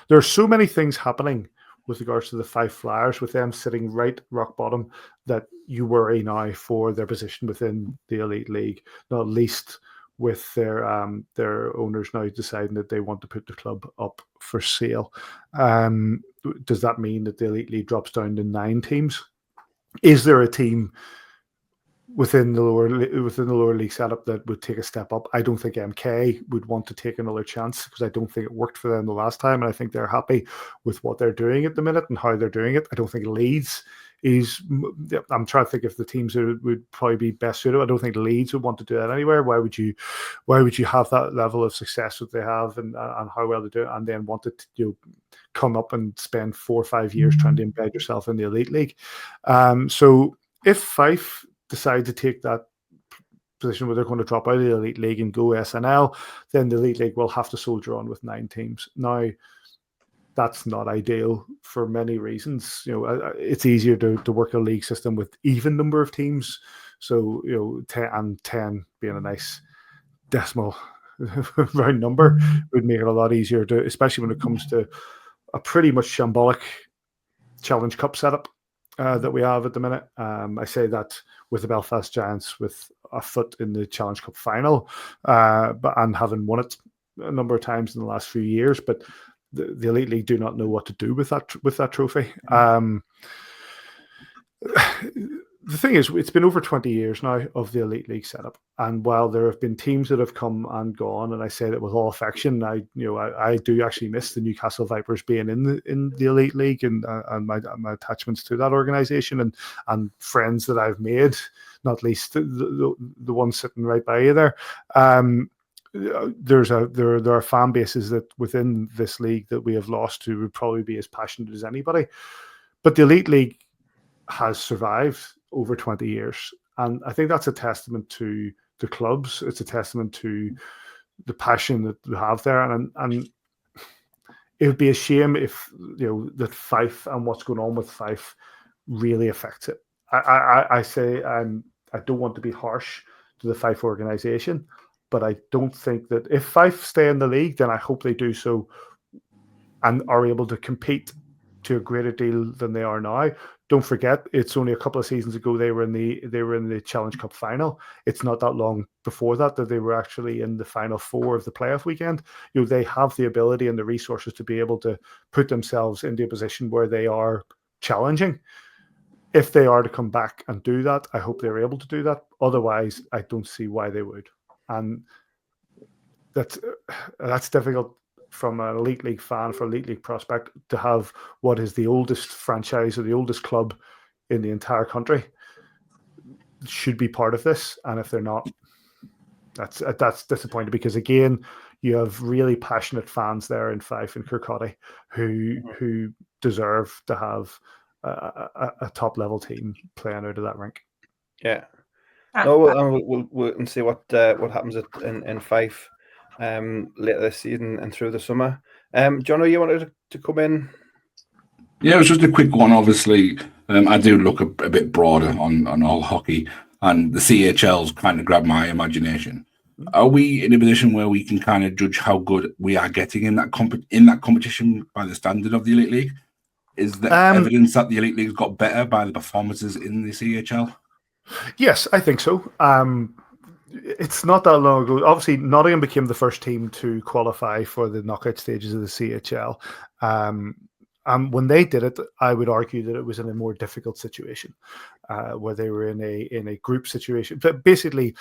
there are so many things happening with regards to the Fife Flyers, with them sitting right rock bottom, that you worry now for their position within the Elite League, not least with their owners now deciding that they want to put the club up for sale. Does that mean that the Elite League drops down to 9 teams? Is there a team within the lower league setup that would take a step up? I don't think MK would want to take another chance, because I don't think it worked for them the last time, and I think they're happy with what they're doing at the minute and how they're doing it. I don't think Leeds is. I'm trying to think if the teams that would probably be best suited. I don't think Leeds would want to do that anywhere. Why would you have that level of success that they have, and how well they do it, and then want to come up and spend 4 or 5 years trying to embed yourself in the Elite League? So if Fife decide to take that position where they're going to drop out of the Elite League and go SNL, then the Elite League will have to soldier on with 9 teams. Now, that's not ideal for many reasons. It's easier to work a league system with even number of teams. So 10 being a nice decimal round number would make it a lot easier to, especially when it comes to a pretty much shambolic Challenge Cup setup that we have at the minute. I say that with the Belfast Giants with a foot in the Challenge Cup Final, and having won it a number of times in the last few years, but the Elite League do not know what to do with that trophy. The thing is, it's been over 20 years now of the Elite League setup, and while there have been teams that have come and gone, and I say that with all affection, I do actually miss the Newcastle Vipers being in the Elite League, and my attachments to that organisation, and friends that I've made, not least the one sitting right by you there. There are fan bases that within this league that we have lost who would probably be as passionate as anybody, but the Elite League has survived over 20 years, and I think that's a testament to the clubs. It's a testament to the passion that we have there, and it would be a shame if that Fife and what's going on with Fife really affects it. I say I don't want to be harsh to the Fife organisation, but I don't think that if Fife stay in the league, then I hope they do so and are able to compete to a greater deal than they are now. Don't forget, it's only a couple of seasons ago they were in the Challenge Cup Final. It's not that long before that they were actually in the Final 4 of the playoff weekend. They have the ability and the resources to be able to put themselves into a position where they are challenging. If they are to come back and do that, I hope they're able to do that. Otherwise, I don't see why they would. And that's difficult from an Elite League fan, for Elite League prospect, to have what is the oldest franchise or the oldest club in the entire country should be part of this. And if they're not, that's disappointing, because again, you have really passionate fans there in Fife and Kirkcaldy who deserve to have a top level team playing out of that rink. Yeah. No, we'll wait and see what happens in Fife later this season and through the summer. Jono, you wanted to come in? Yeah, it was just a quick one. Obviously, I do look a bit broader on all hockey, and the CHL's kind of grabbed my imagination. Are we in a position where we can kind of judge how good we are getting in that competition by the standard of the Elite League? Is there evidence that the Elite League's got better by the performances in the CHL? Yes, I think so. It's not that long ago. Obviously, Nottingham became the first team to qualify for the knockout stages of the CHL. And when they did it, I would argue that it was in a more difficult situation, where they were in a group situation. But basically,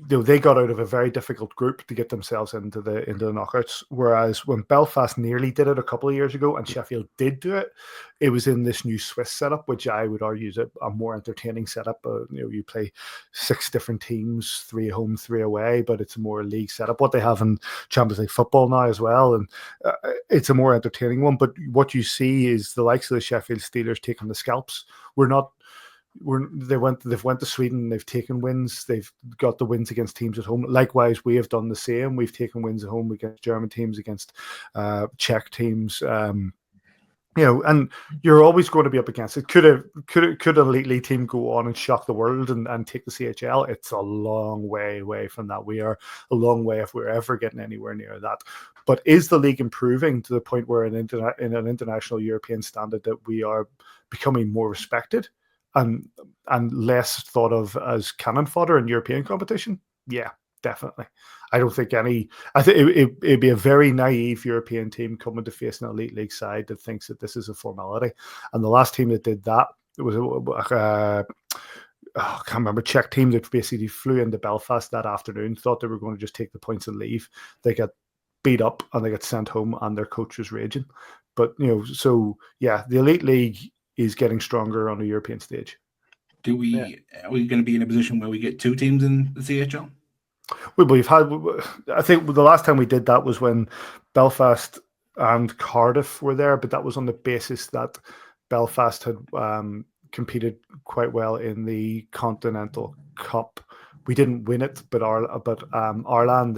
they got out of a very difficult group to get themselves into the knockouts. Whereas when Belfast nearly did it a couple of years ago and Sheffield did do it, it was in this new Swiss setup, which I would argue is a more entertaining setup. You play 6 different teams, 3 home, 3 away, but it's a more league setup. What they have in Champions League football now as well, and it's a more entertaining one. But what you see is the likes of the Sheffield Steelers taking the scalps. They've went to Sweden. They've taken wins. They've got the wins against teams at home. Likewise, we have done the same. We've taken wins at home against German teams, against Czech teams. And you're always going to be up against it. Could an Elite League team go on and shock the world and take the CHL? It's a long way away from that. We are a long way if we're ever getting anywhere near that. But is the league improving to the point where in an international European standard that we are becoming more respected and less thought of as cannon fodder in European competition? Yeah, definitely. I don't think I think it'd be a very naive European team coming to face an Elite League side that thinks that this is a formality. And the last team that did that was I can't remember, Czech team that basically flew into Belfast that afternoon, thought they were going to just take the points and leave. They got beat up and they got sent home, and their coach was raging. But so yeah, the Elite League is getting stronger on a European stage. Are we going to be in a position where we get 2 teams in the CHL? We've had, I think the last time we did that was when Belfast and Cardiff were there, but that was on the basis that Belfast had competed quite well in the Continental Cup. We didn't win it, but Arlan,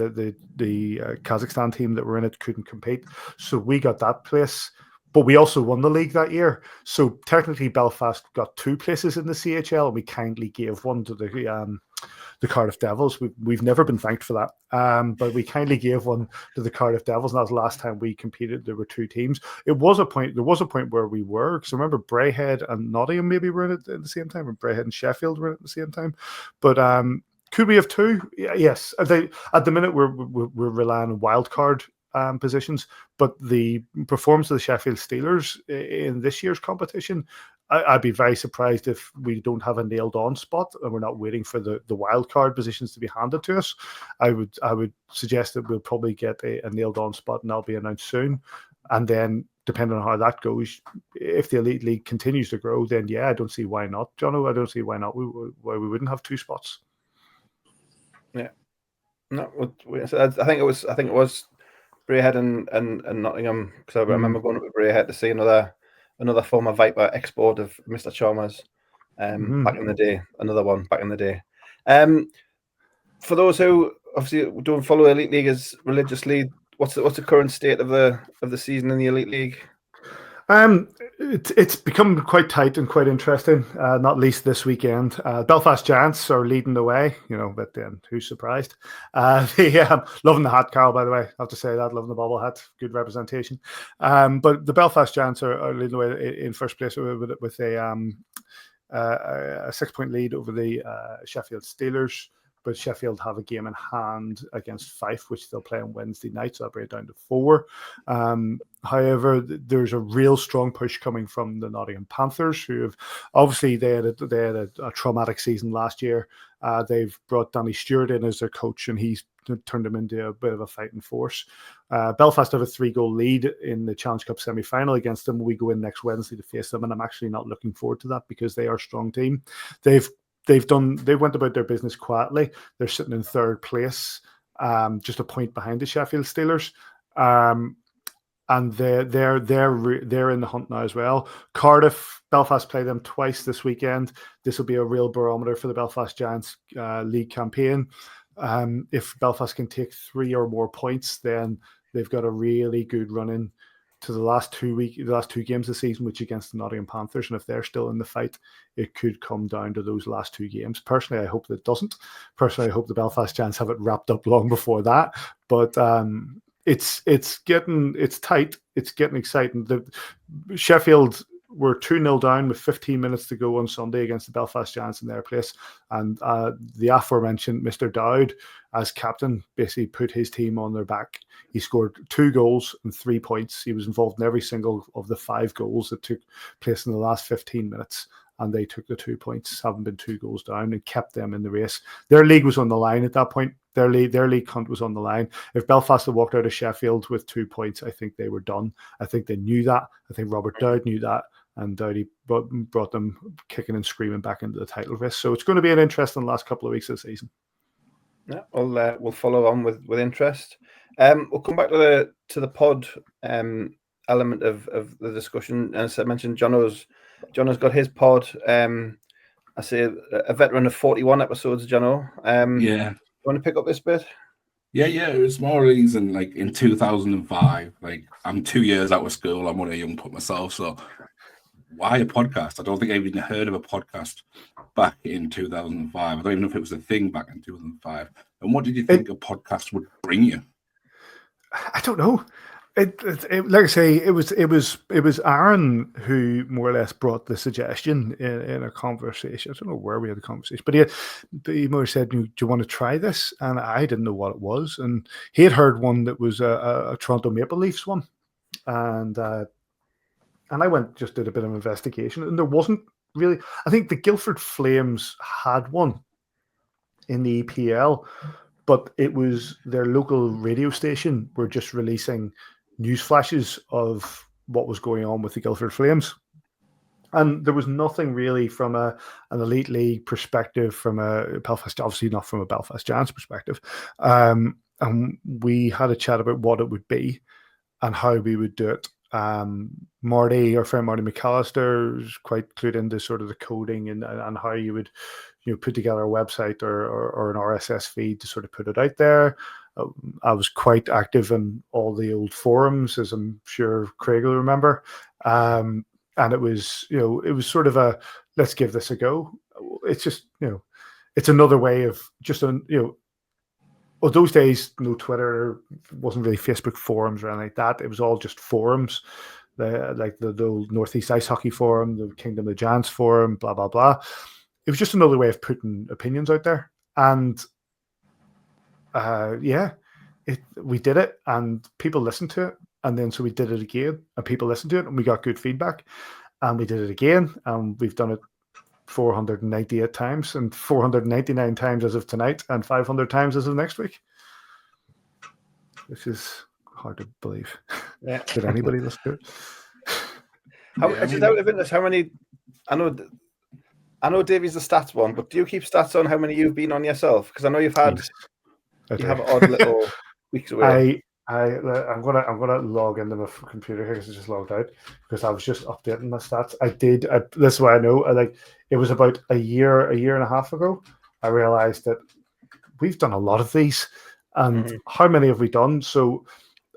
the Kazakhstan team that were in it, couldn't compete, so we got that place. But we also won the league that year. So technically Belfast got 2 places in the CHL, and we kindly gave one to the Cardiff Devils. We've never been thanked for that. But we kindly gave one to the Cardiff Devils, and that was the last time we competed. There were 2 teams. There was a point where we were, because I remember Braehead and Nottingham maybe were in it at the same time, and Braehead and Sheffield were in it at the same time. But could we have 2? Yes. At the minute we're relying on wild card positions, but the performance of the Sheffield Steelers in this year's competition, I'd be very surprised if we don't have a nailed on spot and we're not waiting for the wild card positions to be handed to us. I would suggest that we'll probably get a nailed on spot, and that'll be announced soon. And then depending on how that goes, if the Elite League continues to grow, then yeah, I don't see why not, Jono. I don't see why not. Why we wouldn't have 2 spots. Yeah, no, I think it was Braehead and Nottingham, because I remember going up with Braehead to see another former Viper export of Mr. Chalmers back in the day. Another one back in the day. For those who obviously don't follow Elite League as religiously, what's the current state of the season in the Elite League? It's become quite tight and quite interesting, not least this weekend. Belfast Giants are leading the way, but then who's surprised? Loving the hat, Carl, by the way. I have to say that, loving the bobble hat, good representation. But the Belfast Giants are leading the way in first place with a 6-point lead over the Sheffield Steelers. But Sheffield have a game in hand against Fife, which they'll play on Wednesday night, so that'll bring it down to 4. However, there's a real strong push coming from the Nottingham Panthers, who have obviously they had a traumatic season last year. They've brought Danny Stewart in as their coach, and he's turned them into a bit of a fighting force. Belfast have a 3-goal lead in the Challenge Cup semi-final against them. We go in next Wednesday to face them, and I'm actually not looking forward to that because they are a strong team. They went about their business quietly. They're sitting in 3rd place, just a point behind the Sheffield Steelers, and they're in the hunt now as well. Belfast play them twice this weekend. This will be a real barometer for the Belfast Giants league campaign. If Belfast can take 3 or more points, then they've got a really good run in to the last two games of the season, which against the Nottingham Panthers, and if they're still in the fight, it could come down to those last two games. Personally, I hope that it doesn't. Personally, I hope the Belfast Giants have it wrapped up long before that. But it's tight. It's getting exciting. The Sheffield were 2-0 down with 15 minutes to go on Sunday against the Belfast Giants in their place. And the aforementioned Mr. Dowd, as captain, basically put his team on their back. He scored 2 goals and 3 points. He was involved in every single of the 5 goals that took place in the last 15 minutes. And they took the 2 points, having been 2 goals down, and kept them in the race. Their league was on the line at that point. Their league hunt was on the line. If Belfast had walked out of Sheffield with 2 points, I think they were done. I think they knew that. I think Robert Dowd knew that. And Dowdy brought them kicking and screaming back into the title race. So it's going to be an interesting last couple of weeks of the season. Yeah, we'll follow on with interest. We'll come back to the pod element of the discussion. As I mentioned, Jono's got his pod. I say a veteran of 41 episodes, Jono. Yeah. You want to pick up this bit? Yeah, it was more reason like in 2005. Like I'm 2 years out of school. I'm only a young pup myself, so why a podcast? I don't think I even heard of a podcast back in 2005. I don't even know if it was a thing back in 2005. And what did you think a podcast would bring you? I don't know. Like I say, it was Aaron who more or less brought the suggestion in a conversation. I don't know where we had the conversation, but he more said, "Do you want to try this?" And I didn't know what it was, and he had heard one that was a Toronto Maple Leafs one, and I just did a bit of investigation, and there wasn't really. I think the Guildford Flames had one in the EPL, but it was their local radio station were just releasing news flashes of what was going on with the Guildford Flames. And there was nothing really from an elite league perspective, from a Belfast, obviously not from a Belfast Giants perspective. And we had a chat about what it would be and how we would do it. Marty, our friend Marty McAllister, is quite clued into sort of the coding and how you would put together a website or an RSS feed to sort of put it out there. I was quite active in all the old forums, as I'm sure Craig will remember. And it was, sort of a, let's give this a go. It's just, it's another way of just, well, those days, no Twitter, wasn't really Facebook forums or anything like that. It was all just forums, like the old Northeast Ice Hockey Forum, the Kingdom of Giants Forum, blah, blah, blah. It was just another way of putting opinions out there. And we did it and people listened to it. And then so we did it again and people listened to it and we got good feedback. And we did it again and we've done it 498 times and 499 times as of tonight and 500 times as of next week. Which is hard to believe. Yeah. Did anybody listen to it? Out of interest, how many? I know Davey's the stats one, but do you keep stats on how many you've been on yourself? Because I know you've had have odd little weeks away. I'm gonna log into my computer here because it's just logged out because I was just updating my stats. This is why I know. It was about a year and a half ago. I realized that we've done a lot of these, and how many have we done? So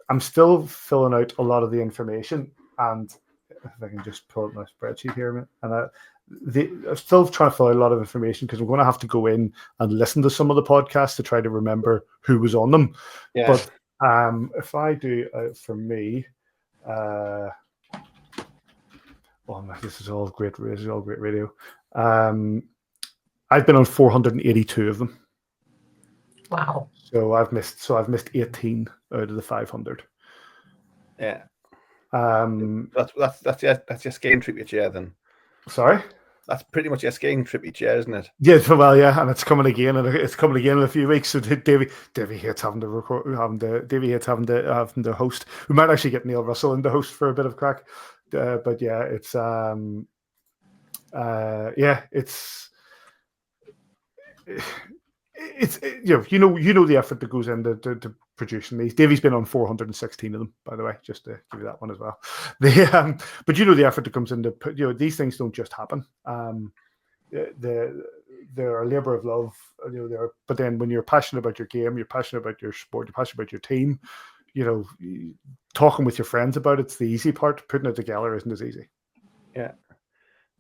I'm still filling out a lot of the information, and if I can just pull up my spreadsheet here, and I'm still trying to fill out a lot of information because I'm going to have to go in and listen to some of the podcasts to try to remember who was on them. Yeah. But if I do for me, this is all great. This is all great radio. I've been on 482 of them. Wow. So I've missed 18 out of the 500. Yeah. That's your skiing trip each year then. Sorry. That's pretty much your skiing trip each year, isn't it? Yeah, well, yeah, and it's coming again, in a few weeks. So Davey hates having to record, Davey hates having to host. We might actually get Neil Russell in the host for a bit of crack, but yeah, it's the effort that goes into to producing these. Davey's been on 416 of them, by the way, just to give you that one as well. But the effort that comes into these things don't just happen. They're a labor of love. But then when you're passionate about your game, you're passionate about your sport, you're passionate about your team. talking with your friends about it's the easy part. Putting it together isn't as easy. Yeah.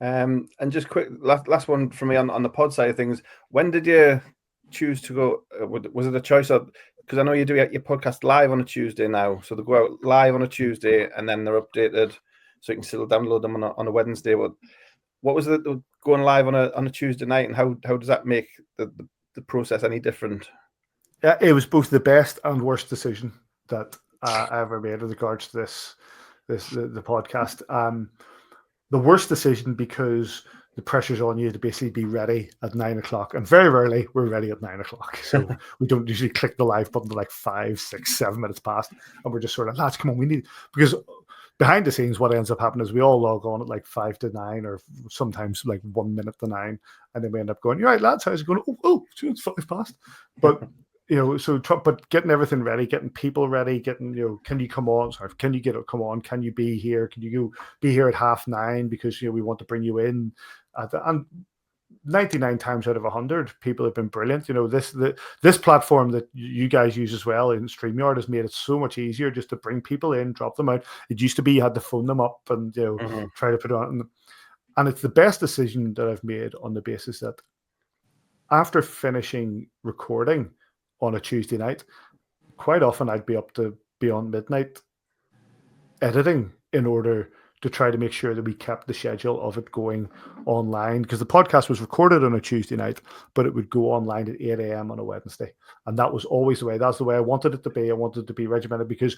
And just quick, last one from me on the pod side of things. When did you choose to go? Was it a choice of, because I know you do your podcast live on a Tuesday now, so they go out live on a Tuesday and then they're updated, so you can still download them on a Wednesday. But what was it going live on a Tuesday night, and how does that make the process any different? Yeah, it was both the best and worst decision that I ever made with regards to the podcast. The worst decision because the pressure's on you to basically be ready at 9 o'clock, and very rarely we're ready at 9 o'clock. So we don't usually click the live button to like 5, 6, 7 minutes past, and we're just sort of, lads, come on, we need, because behind the scenes, what ends up happening is we all log on at like 5 to 9, or sometimes like 1 minute to 9, and then we end up going, "You're right, lads, how's it going?" Oh, it's 5 past. But but getting everything ready, getting people ready, getting, can you come on? Sorry, can you come on? Can you be here? Can you be here at 9:30 because we want to bring you in? And 99 times out of 100, people have been brilliant. This platform that you guys use as well in StreamYard has made it so much easier just to bring people in, drop them out. It used to be you had to phone them up and try to put it on. And it's the best decision that I've made on the basis that after finishing recording on a Tuesday night, quite often I'd be up to beyond midnight editing in order to try to make sure that we kept the schedule of it going online, because the podcast was recorded on a Tuesday night, but it would go online at 8 a.m. on a Wednesday. And that was always the way. That's the way I wanted it to be. I wanted it to be regimented because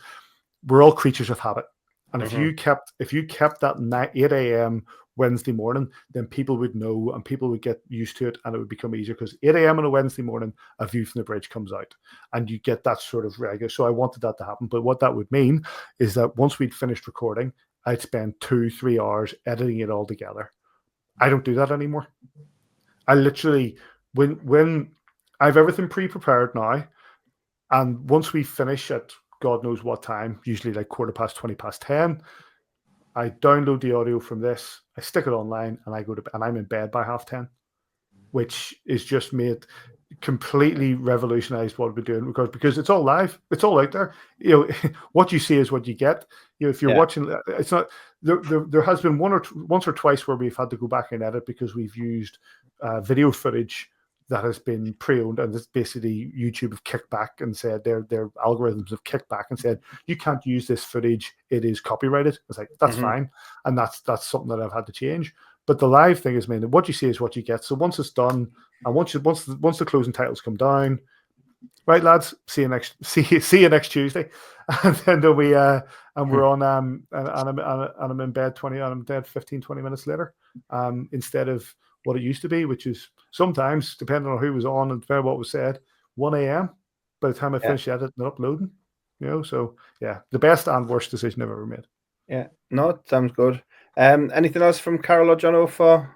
we're all creatures of habit. And if you kept that 8 a.m. Wednesday morning, then people would know and people would get used to it, and it would become easier, because 8 a.m. on a Wednesday morning, A View from the Bridge comes out and you get that sort of regular. So I wanted that to happen. But what that would mean is that once we'd finished recording, I'd spend 2-3 hours editing it all together. I don't do that anymore. I literally, when I have everything pre-prepared now, and once we finish at God knows what time, usually like 10:15, I download the audio from this, I stick it online, and and I'm in bed by 10:30, which is just made completely revolutionized what we're doing, because it's all live, it's all out there. What you see is what you get. If you're watching, it's not there has been once or twice where we've had to go back and edit because we've used video footage that has been pre-owned, and it's basically YouTube have kicked back and said their algorithms have kicked back and said you can't use this footage, it is copyrighted. It's like, that's fine, and that's something that I've had to change. But the live thing is mainly what you see is what you get. So once it's done, and once the closing titles come down, right, lads, see you next Tuesday, and then we're on and I'm in bed 15-20 minutes later, instead of what it used to be, which is sometimes, depending on who was on and depending on what was said, 1 a.m. by the time I finish editing and uploading. So yeah, the best and worst decision I've ever made. Yeah, no, it sounds good. Anything else from Carol or Jono for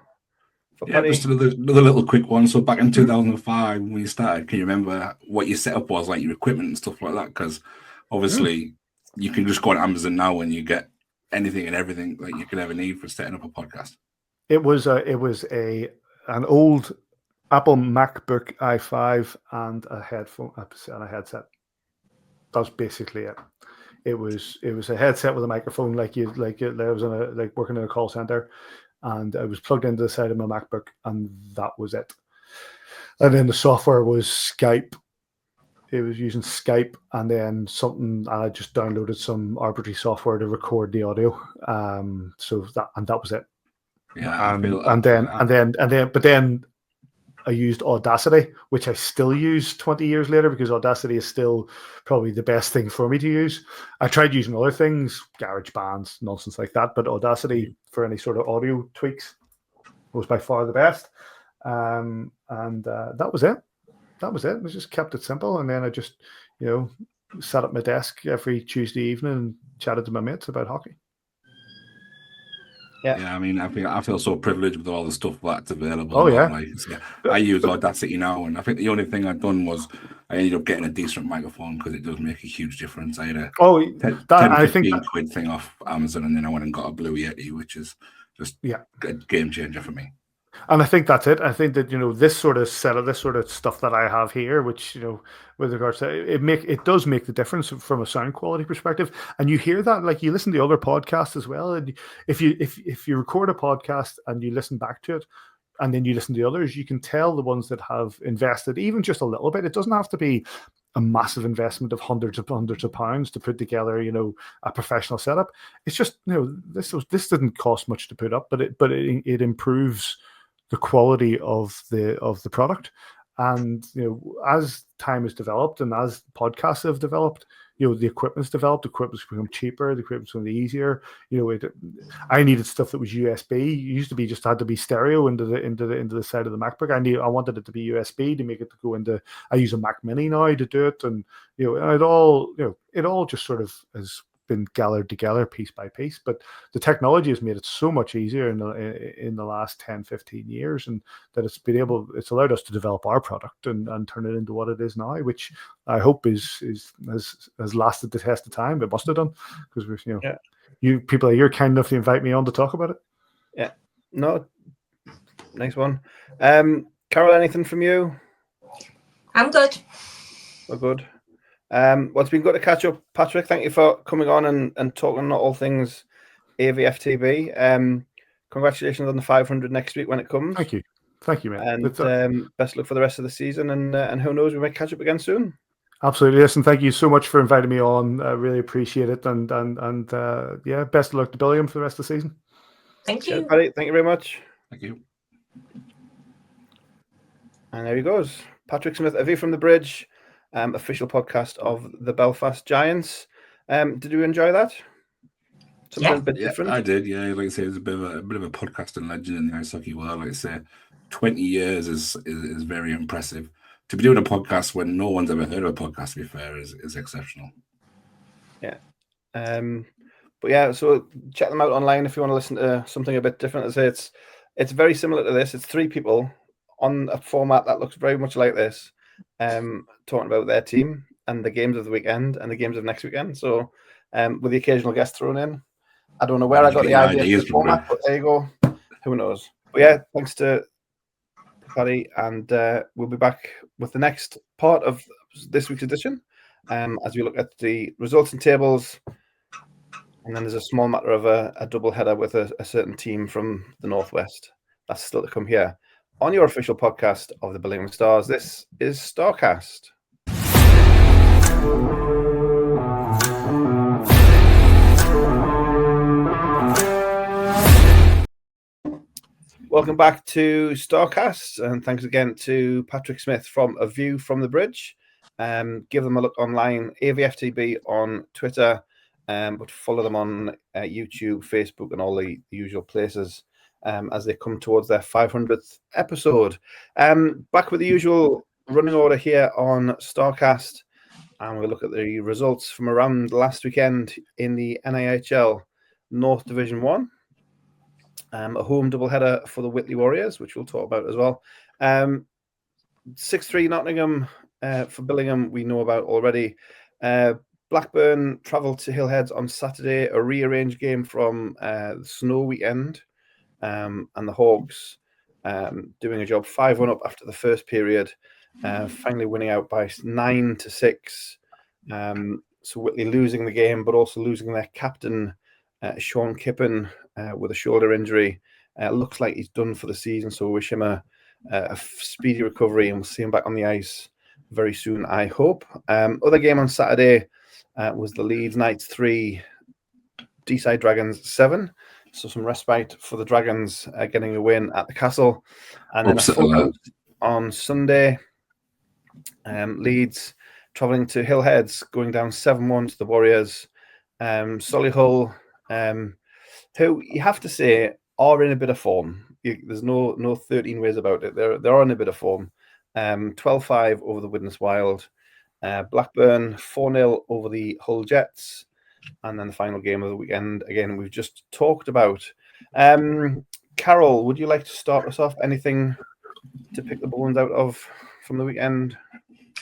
Paddy? Just another little quick one. So back in 2005 when you started, can you remember what your setup was, like your equipment and stuff like that? Because obviously you can just go on Amazon now and you get anything and everything like you could ever need for setting up a podcast. It was an old Apple MacBook i5 and a headphone and a headset. That's basically it. It was a headset with a microphone, I was working in a call center, and I was plugged into the side of my MacBook, and that was it. And then the software was Skype. It was using Skype, and then I just downloaded some arbitrary software to record the audio. That was it. Yeah, but then I used Audacity, which I still use 20 years later, because Audacity is still probably the best thing for me to use. I tried using other things, GarageBand, nonsense like that, but Audacity for any sort of audio tweaks was by far the best. And that was it. I just kept it simple, and then I just, sat at my desk every Tuesday evening and chatted to my mates about hockey. Yeah, I mean, I feel so privileged with all the stuff that's available. Oh yeah, I use Audacity now, and I think the only thing I've done was I ended up getting a decent microphone, because it does make a huge difference. I had a 10-15 quid thing off Amazon, and then I went and got a Blue Yeti, which is just a game changer for me. And I think that's it. I think that, this sort of setup, this sort of stuff that I have here, which, with regards to it does make the difference from a sound quality perspective. And you hear that, like, you listen to other podcasts as well. And if you record a podcast and you listen back to it, and then you listen to others, you can tell the ones that have invested even just a little bit. It doesn't have to be a massive investment of hundreds of pounds to put together, a professional setup. It's just, this didn't cost much to put up, but it improves the quality of the product. And as time has developed and as podcasts have developed, the equipment's developed, the equipment's become cheaper, the equipment's become easier. I needed stuff that was USB. It used to be just had to be stereo into the side of the MacBook. I wanted it to be USB to make it to go into. I use a Mac Mini now to do it, and it all just sort of has been gathered together piece by piece. But the technology has made it so much easier in the last 10, 15 years, and that it's allowed us to develop our product and turn it into what it is now, which I hope has lasted the test of time. It must have done, because you people you're kind enough to invite me on to talk about it. Yeah, no, nice one. Carol, anything from you? I'm good. We're good. Well, it's been good to catch up, Patrick. Thank you for coming on and talking all things AVFTB. Congratulations on the 500 next week when it comes. Thank you, mate. And best luck for the rest of the season. And who knows, we might catch up again soon. Absolutely. Listen, thank you so much for inviting me on. I really appreciate it. And yeah, best of luck to Billingham for the rest of the season. Thank you. Cheers, buddy. Thank you very much. Thank you. And there he goes. Patrick Smyth, A View from the Bridge. Official podcast of the Belfast Giants. Did you enjoy that? Something a bit different. I did. Yeah, like I say, it's a bit of a podcasting legend in the ice hockey world. Like I say, 20 years is very impressive. To be doing a podcast when no one's ever heard of a podcast, to be fair, is exceptional. Yeah. But yeah, so check them out online if you want to listen to something a bit different. As I say, it's very similar to this. It's three people on a format that looks very much like this. Talking about their team and the games of the weekend and the games of next weekend. So with the occasional guest thrown in. I don't know where I got the idea for the format, but there you go. Who knows? But yeah, thanks to Paddy, and we'll be back with the next part of this week's edition as we look at the results and tables. And then there's a small matter of a double header with a certain team from the Northwest. That's still to come here on your official podcast of the Billingham Stars. This is Starcast. Welcome back to Starcast, and thanks again to Patrick Smyth from A View from the Bridge. Give them a look online, AVFTB on Twitter, but follow them on YouTube, Facebook, and all the usual places. As they come towards their 500th episode. Back with the usual running order here on Starcast, and we'll look at the results from around last weekend in the NIHL North Division 1. A home doubleheader for the Whitley Warriors, which we'll talk about as well. 6-3 Nottingham for Billingham, we know about already. Blackburn travelled to Hillheads on Saturday, a rearranged game from the snow weekend. And the Hawks doing a job, 5-1 up after the first period, finally winning out by 9-6. So Whitley losing the game, but also losing their captain, Sean Kippen, with a shoulder injury. Looks like he's done for the season, so we wish him a speedy recovery, and we'll see him back on the ice very soon, I hope. Other game on Saturday was the Leeds Knights 3, Deeside Dragons 7. So some respite for the Dragons getting a win at the Castle. And then a full house on Sunday. Leeds travelling to Hillheads, going down 7-1 to the Warriors. Solihull, who you have to say are in a bit of form. There's no 13 ways about it. They're in a bit of form. 12-5 over the Widnes Wild. Blackburn 4-0 over the Hull Jets. And then the final game of the weekend, again, we've just talked about. Carol, would you like to start us off? Anything to pick the bones out of from the weekend?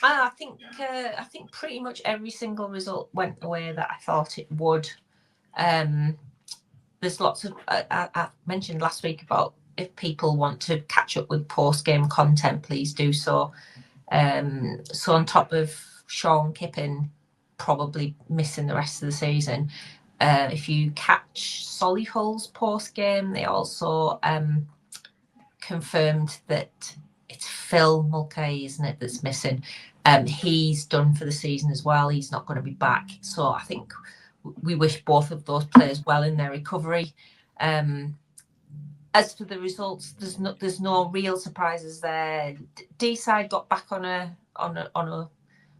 I think pretty much every single result went the way that I thought it would. There's lots of I mentioned last week about if people want to catch up with post-game content, please do so. So on top of Sean Kippen probably missing the rest of the season, if you catch Solihull's post-game, they also confirmed that it's Phil Mulcahy, isn't it, that's missing. He's done for the season as well. He's not going to be back. So I think we wish both of those players well in their recovery. As for the results, there's no real surprises there. D-side got back on a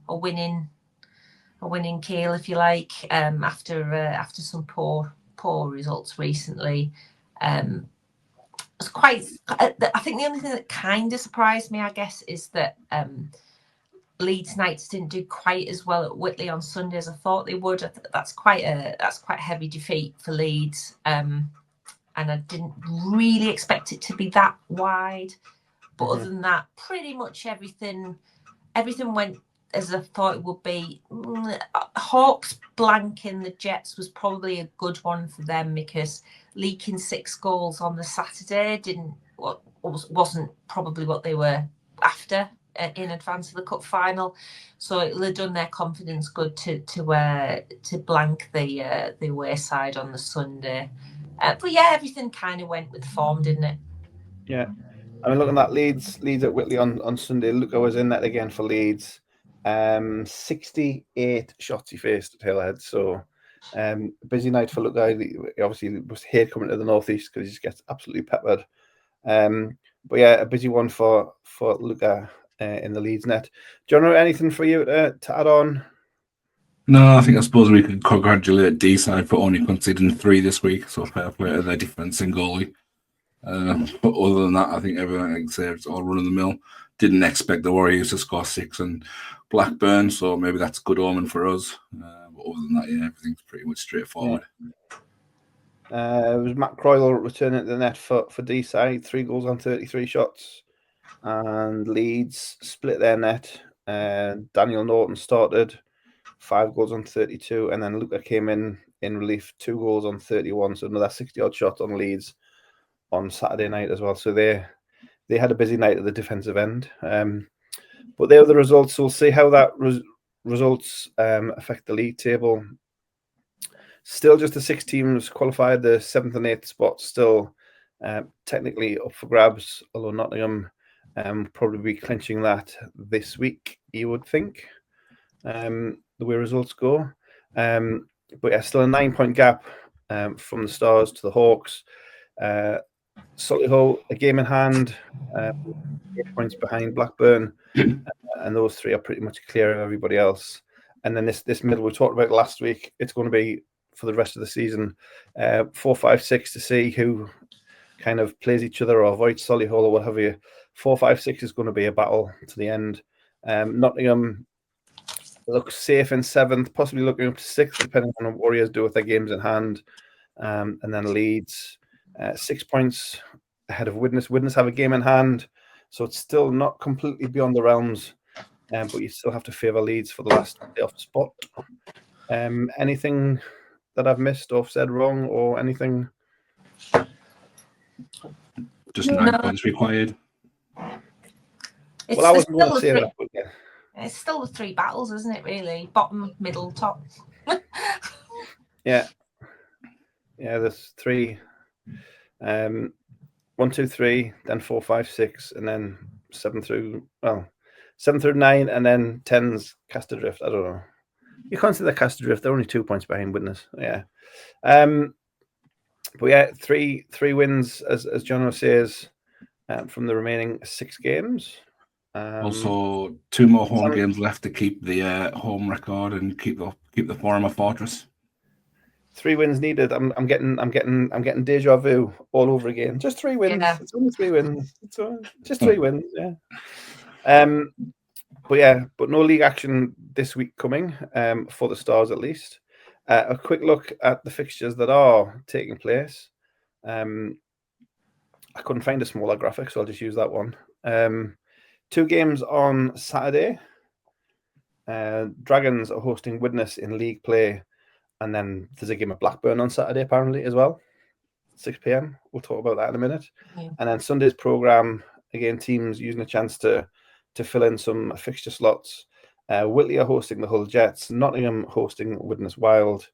winning keel, if you like, after some poor results recently. It's quite. I think the only thing that kind of surprised me, I guess, is that Leeds Knights didn't do quite as well at Whitley on Sunday as I thought they would. That's quite a heavy defeat for Leeds, and I didn't really expect it to be that wide. But other than that, pretty much everything went as I thought it would be. Hawks blanking the Jets was probably a good one for them, because leaking 6 goals on the Saturday wasn't probably what they were after in advance of the cup final. So it'll have done their confidence good to blank the away side on the Sunday. But yeah, everything kind of went with form, didn't it? Yeah. I mean, looking at Leeds at Whitley on Sunday, Luca was in that again for Leeds. 68 shots he faced at Hillhead. So busy night for Luca. He obviously was here coming to the northeast because he just gets absolutely peppered. But yeah, a busy one for Luca in the Leeds net. Jono, anything for you to add on? No, I suppose we could congratulate D-side for only conceding 3 this week. So fair play to their defence and goalie. But other than that, I think everything, like I say, it's all run of the mill. Didn't expect the Warriors to score 6 and Blackburn, so maybe that's a good omen for us. But other than that, yeah, everything's pretty much straightforward. It was Matt Croyle returning to the net for D-side, 3 goals on 33 shots. And Leeds split their net. Daniel Norton started, 5 goals on 32, and then Luca came in relief, 2 goals on 31, so another 60-odd shots on Leeds on Saturday night as well. So they had a busy night at the defensive end. But there are the results. So we'll see how that results affect the league table. Still just the 6 teams qualified. The 7th and 8th spot still technically up for grabs, although Nottingham probably be clinching that this week, you would think, the way results go. But yeah, still a 9-point gap from the Stars to the Hawks. Solihull, a game in hand, 8 points behind Blackburn, and those 3 are pretty much clear of everybody else. And then this middle we talked about last week, it's going to be for the rest of the season 4, 5, 6 to see who kind of plays each other or avoids Solihull or what have you. 4, 5, 6 is going to be a battle to the end. Nottingham looks safe in 7th, possibly looking up to 6th, depending on what Warriors do with their games in hand. And then Leeds 6 points ahead of Widnes. Widnes have a game in hand, so it's still not completely beyond the realms, but you still have to favour Leeds for the last playoff spot. Anything that I've missed or said wrong or anything? Just 9 points required. Well, I wasn't going to say that, but yeah. It's still the 3 battles, isn't it, really? Bottom, middle, top. Yeah, there's 3. 1, 2, 3, then 4, 5, 6, and then 7 through 9, and then 10's cast adrift. I don't know. You can't say they're cast adrift. They're only 2 points behind Widnes. Yeah. But yeah, 3 wins, as Jono says, from the remaining 6 games. Also, 2 more home games left to keep the home record and keep the former fortress. 3 wins needed. I'm getting deja vu all over again. Just 3 wins. Yeah. It's only 3 wins. It's just 3 wins. Yeah. But no league action this week coming for the Stars at least. A quick look at the fixtures that are taking place. I couldn't find a smaller graphic, so I'll just use that one. 2 games on Saturday. Dragons are hosting Widnes in league play. And then there's a game at Blackburn on Saturday, apparently, as well. 6 p.m. We'll talk about that in a minute. Yeah. And then Sunday's programme, again, teams using a chance to fill in some fixture slots. Whitley are hosting the Hull Jets, Nottingham hosting Widnes Wild,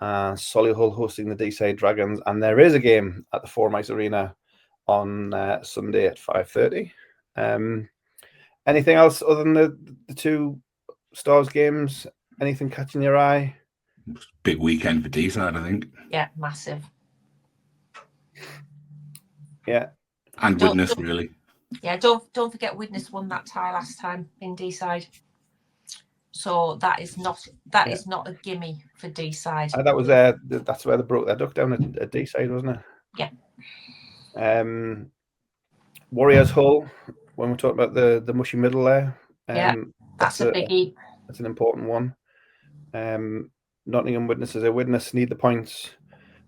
Solihull hosting the Deeside Dragons, and there is a game at the Forum Ice Arena on Sunday at 5:30. Anything else other than the two Stars games? Anything catching your eye? Big weekend for Deeside, I think. Yeah, massive. Yeah. And Widnes, really. Yeah, don't forget Widnes won that tie last time in Deeside. So that is not a gimme for Deeside. That was that's where they broke their duck down at Deeside, wasn't it? Yeah. Warriors Hull, when we're talking about the mushy middle there. That's a biggie. That's an important one. Nottingham Widnes Widnes need the points.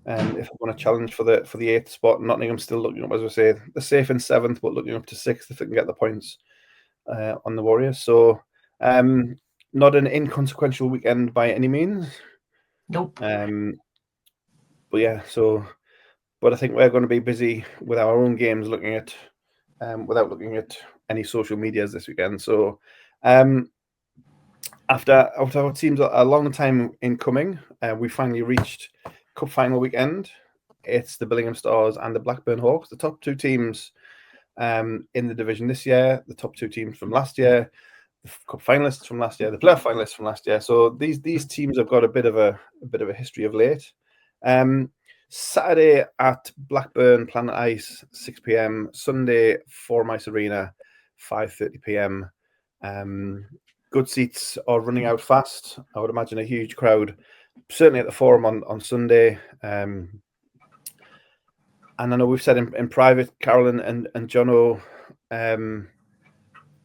If we want to challenge for the 8th spot, Nottingham still looking up, as we say, they're safe in 7th, but looking up to 6th if they can get the points on the Warriors. So not an inconsequential weekend by any means. Nope. But yeah, but I think we're going to be busy with our own games, looking at without looking at any social medias this weekend. So after what seems a long time in coming, we finally reached Cup Final weekend. It's the Billingham Stars and the Blackburn Hawks, the top two teams in the division this year, the top two teams from last year, the Cup finalists from last year, the playoff finalists from last year. So these teams have got a bit of a history of late. Saturday at Blackburn Planet Ice, 6 p.m. Sunday, Forum Ice Arena, 5:30 p.m. Good seats are running out fast. I would imagine a huge crowd, certainly at the Forum on Sunday. And I know we've said in private, Carolyn and Jono,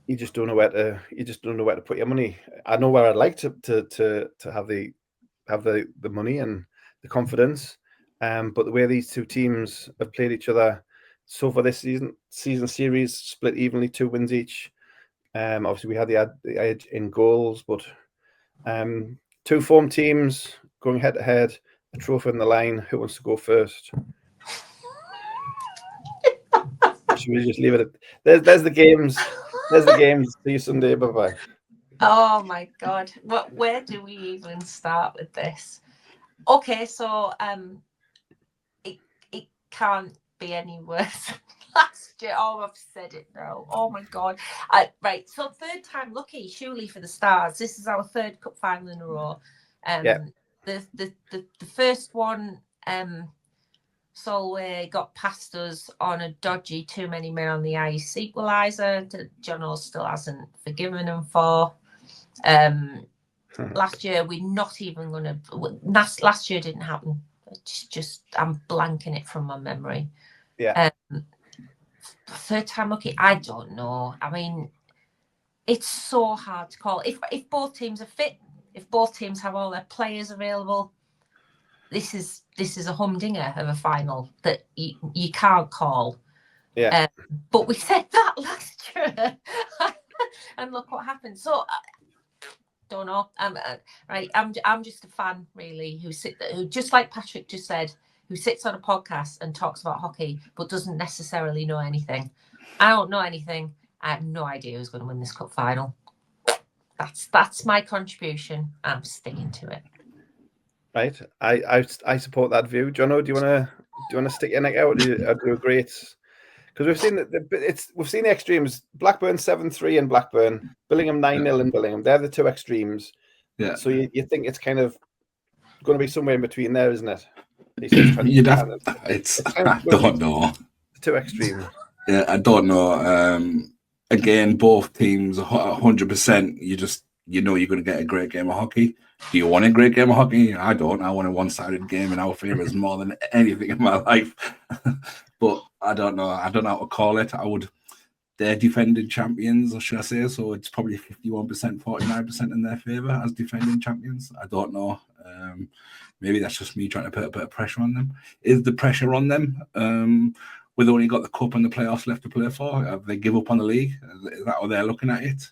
you just don't know where to put your money. I know where I'd like to have the money and the confidence. But the way these two teams have played each other so far this season series, split evenly, 2 wins each. Obviously, we had the edge in goals, but two form teams going head to head, a trophy on the line. Who wants to go first? Should we just leave it at there's the games? There's the games. See you Sunday. Bye bye. Oh my God! Where do we even start with this? Okay, so it can't be any worse than last year. Oh, I've said it now. Oh my God! Right, so 3rd time lucky, surely, for the Stars. This is our 3rd Cup Final in a row. The first one, Solway got past us on a dodgy too many men on the ice equaliser that Jono still hasn't forgiven him for. Last year we're not even going to. Last year didn't happen. Just I'm blanking it from my memory. Yeah. 3rd time lucky. I don't know. I mean, it's so hard to call. If both teams are fit, if both teams have all their players available, this is a humdinger of a final that you can't call. Yeah. But we said that last year, and look what happened. So. Don't know. Right. I'm just a fan, really, who just like Patrick just said, who sits on a podcast and talks about hockey but doesn't necessarily know anything. I don't know anything. I have no idea who's going to win this cup final. That's my contribution. I'm sticking to it. Right. I support that view. Jono, do you want to stick your neck out? Do you agree? Because we've seen the extremes. Blackburn 7-3 in Blackburn, Billingham 9-0 in Billingham. They're the two extremes. Yeah. So you think it's kind of going to be somewhere in between there, isn't it? I don't know. Two extremes. Yeah, I don't know. Again, both teams 100%. You know you're going to get a great game of hockey. Do you want a great game of hockey? I don't. I want a one-sided game in our favours more than anything in my life. But I don't know. I don't know how to call it. They're defending champions, or should I say? So it's probably 51%, 49% in their favour as defending champions. I don't know. Maybe that's just me trying to put a bit of pressure on them. Is the pressure on them? We've only got the cup and the playoffs left to play for. Have they give up on the league? Is that how they're looking at it?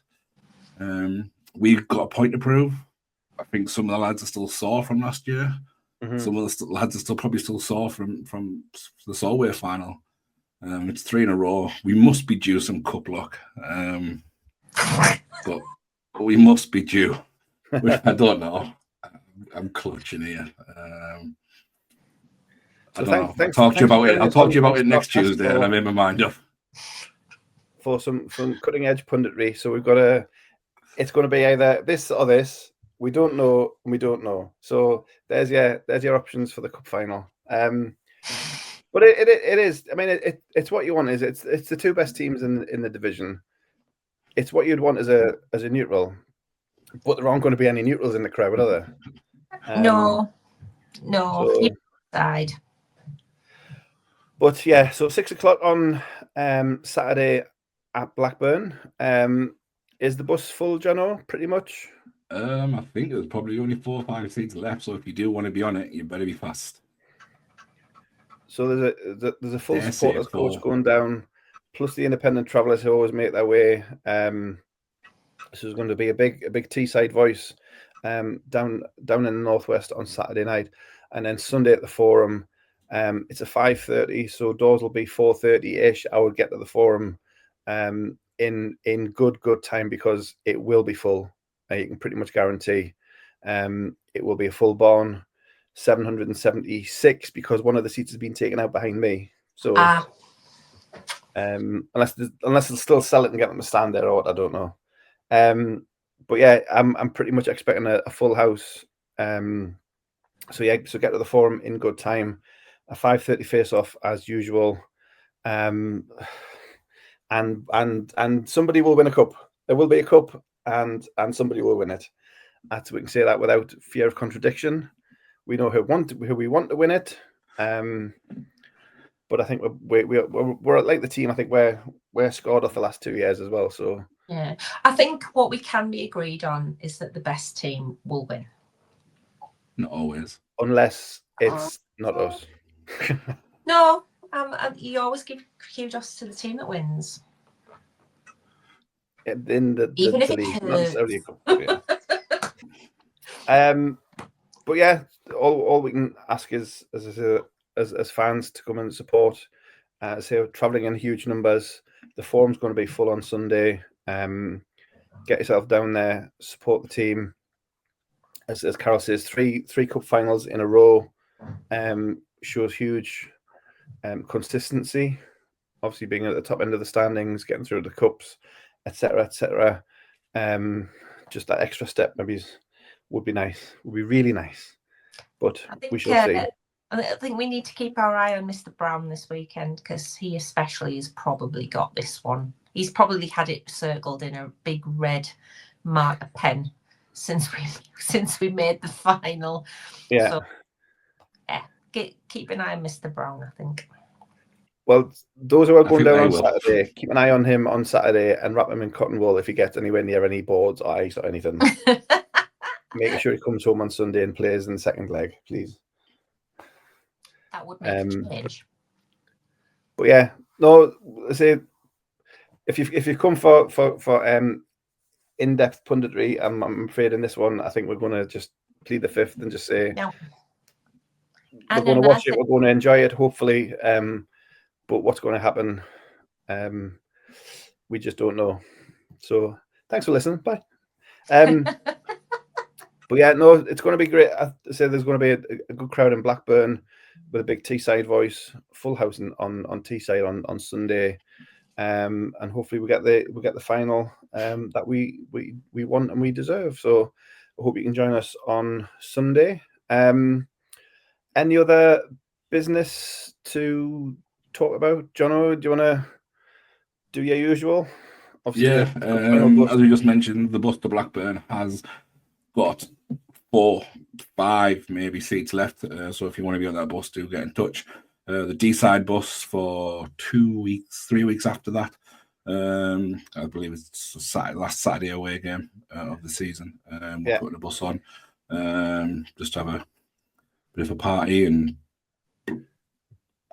We've got a point to prove. I think some of the lads are still sore from last year. Some of the lads are probably still sore from the Solway final. It's 3 in a row. We must be due some cup luck, but we must be due. I don't know. I'm clutching here. I don't know. I'll talk to you about it. I'll talk to you about it next Tuesday, and I made my mind up. For some cutting edge punditry, so we've got it's going to be either this or this. We don't know, and we don't know. So there's your options for the cup final. But it is. I mean, it's what you want. It's the two best teams in the division. It's what you'd want as a neutral. But there aren't going to be any neutrals in the crowd, are there? No. So, side. But yeah, so 6 o'clock on Saturday at Blackburn. Is the bus full, Jono? Pretty much. I think there's probably only 4 or 5 seats left. So if you do want to be on it, you better be fast. So there's a full supporters coach going down, plus the independent travellers who always make their way. This is going to be a big Teesside voice down in the northwest on Saturday night, and then Sunday at the Forum. It's a 5:30, so doors will be 4:30-ish. I would get to the Forum in good time because it will be full. You can pretty much guarantee it will be a full barn. 776 because one of the seats has been taken out behind me. So unless they'll still sell it and get them to stand there or what, I don't know. But yeah, I'm pretty much expecting a full house. So get to the Forum in good time. A 5:30 face off as usual. And somebody will win a cup. There will be a cup and somebody will win it. We can say that without fear of contradiction. We know who we want to win it. But I think we're like the team. I think we're scored off the last 2 years as well. So yeah, I think what we can be agreed on is that the best team will win. Not always, unless it's not us. No, you always give kudos to the team that wins. In the Even if the it league, hurts. not necessarily a cup, yeah. But yeah, all we can ask is as fans to come and support. So travelling in huge numbers. The Forum's going to be full on Sunday. Get yourself down there, support the team. As Carol says, three cup finals in a row shows huge consistency. Obviously, being at the top end of the standings, getting through the cups, etc., etc. Just that extra step maybe would be nice. Would be really nice. But we shall see. I think we need to keep our eye on Mr. Brown this weekend because he especially has probably got this one. He's probably had it circled in a big red marker pen since we made the final. Yeah. So, yeah, keep an eye on Mr. Brown, I think. Well, those who are going down on Saturday, keep an eye on him on Saturday and wrap him in cotton wool if he gets anywhere near any boards or ice or anything. Making sure he comes home on Sunday and plays in the second leg, please. That would make a change. But yeah, no, I say if you come for in-depth punditry, I'm afraid in this one, I think we're going to just plead the fifth and just say no. We're going to watch it, we're going to enjoy it, hopefully. But what's going to happen, we just don't know. So thanks for listening. Bye. But yeah, no, it's going to be great. I say there's going to be a good crowd in Blackburn with a big Teesside voice, full house on Teesside on Sunday, and hopefully we get the final that we want and we deserve. So I hope you can join us on Sunday. Any other business to talk about, Jono? Do you want to do your usual? Obviously, yeah, as we just mentioned, the bus to Blackburn has got 4, 5 maybe seats left. So if you want to be on that bus, do get in touch. The D-side bus for 2 weeks, 3 weeks after that. I believe it's last Saturday away game of the season. We're putting a bus on just to have a bit of a party and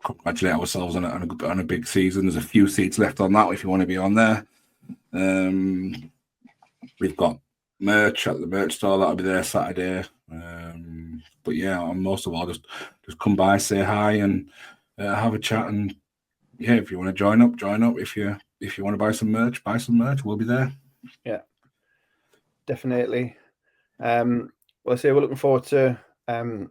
congratulate ourselves on a big season. There's a few seats left on that if you want to be on there. We've got merch at the merch store that'll be there Saturday. But yeah, most of all, just come by, say hi, and have a chat. And yeah, if you want to join up. If you want to buy some merch, we'll be there. Yeah, definitely. Well, I say we're looking forward to the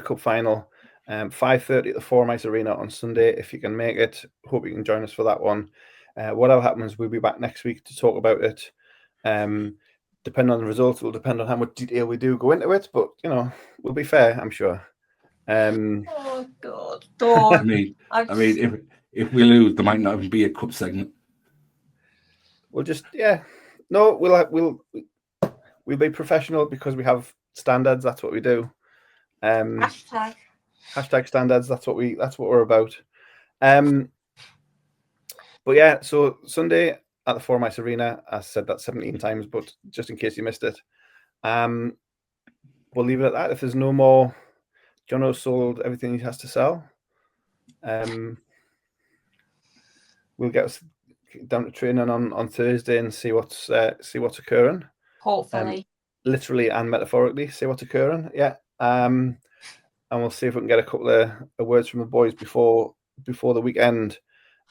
cup final. 5:30 at the Forum Ice Arena on Sunday. If you can make it, hope you can join us for that one. Whatever happens, we'll be back next week to talk about it. Depending on the results, it will depend on how much detail we do go into it. But we'll be fair, I'm sure. Oh God, Dawn. I mean, if we lose, there might not even be a cup segment. We'll just no, we'll be professional because we have standards. That's what we do. Hashtag standards. That's what we're about. But yeah, so Sunday at the Forum Ice Arena. I said that 17 times, but just in case you missed it, we'll leave it at that. If there's no more, Jono sold everything he has to sell. We'll get down to training on Thursday and see what's occurring. Hopefully, literally and metaphorically, see what's occurring. Yeah. And we'll see if we can get a couple of words from the boys before the weekend,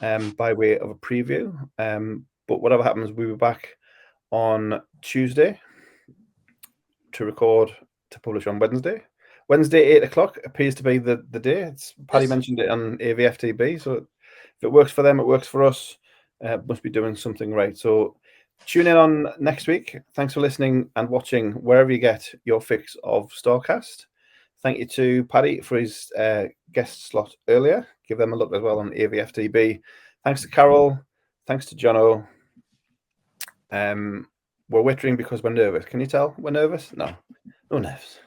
by way of a preview. But whatever happens, we'll be back on Tuesday to publish on Wednesday. Wednesday, 8:00 appears to be the day. Paddy mentioned it on AVFTB, so if it works for them, it works for us. Must be doing something right. So tune in on next week. Thanks for listening and watching wherever you get your fix of Starcast. Thank you to Paddy for his guest slot earlier. Give them a look as well on AVFTB. Thanks to Carol. Thanks to Jono. We're wittering because we're nervous. Can you tell we're nervous? No nerves.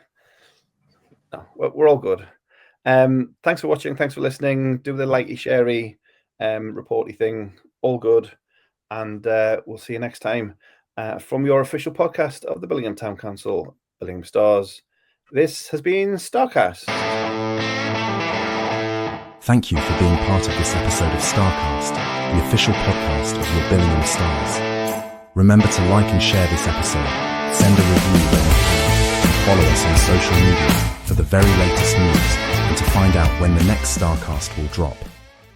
No, we're all good. Thanks for watching. Thanks for listening. Do the likey, sharey, reporty thing. All good. And we'll see you next time from your official podcast of the Billingham Town Council, Billingham Stars. This has been Starcast. Thank you for being part of this episode of Starcast, the official podcast of your Billingham Stars. Remember to like and share this episode, send a review when you can, and follow us on social media for the very latest news and to find out when the next Starcast will drop.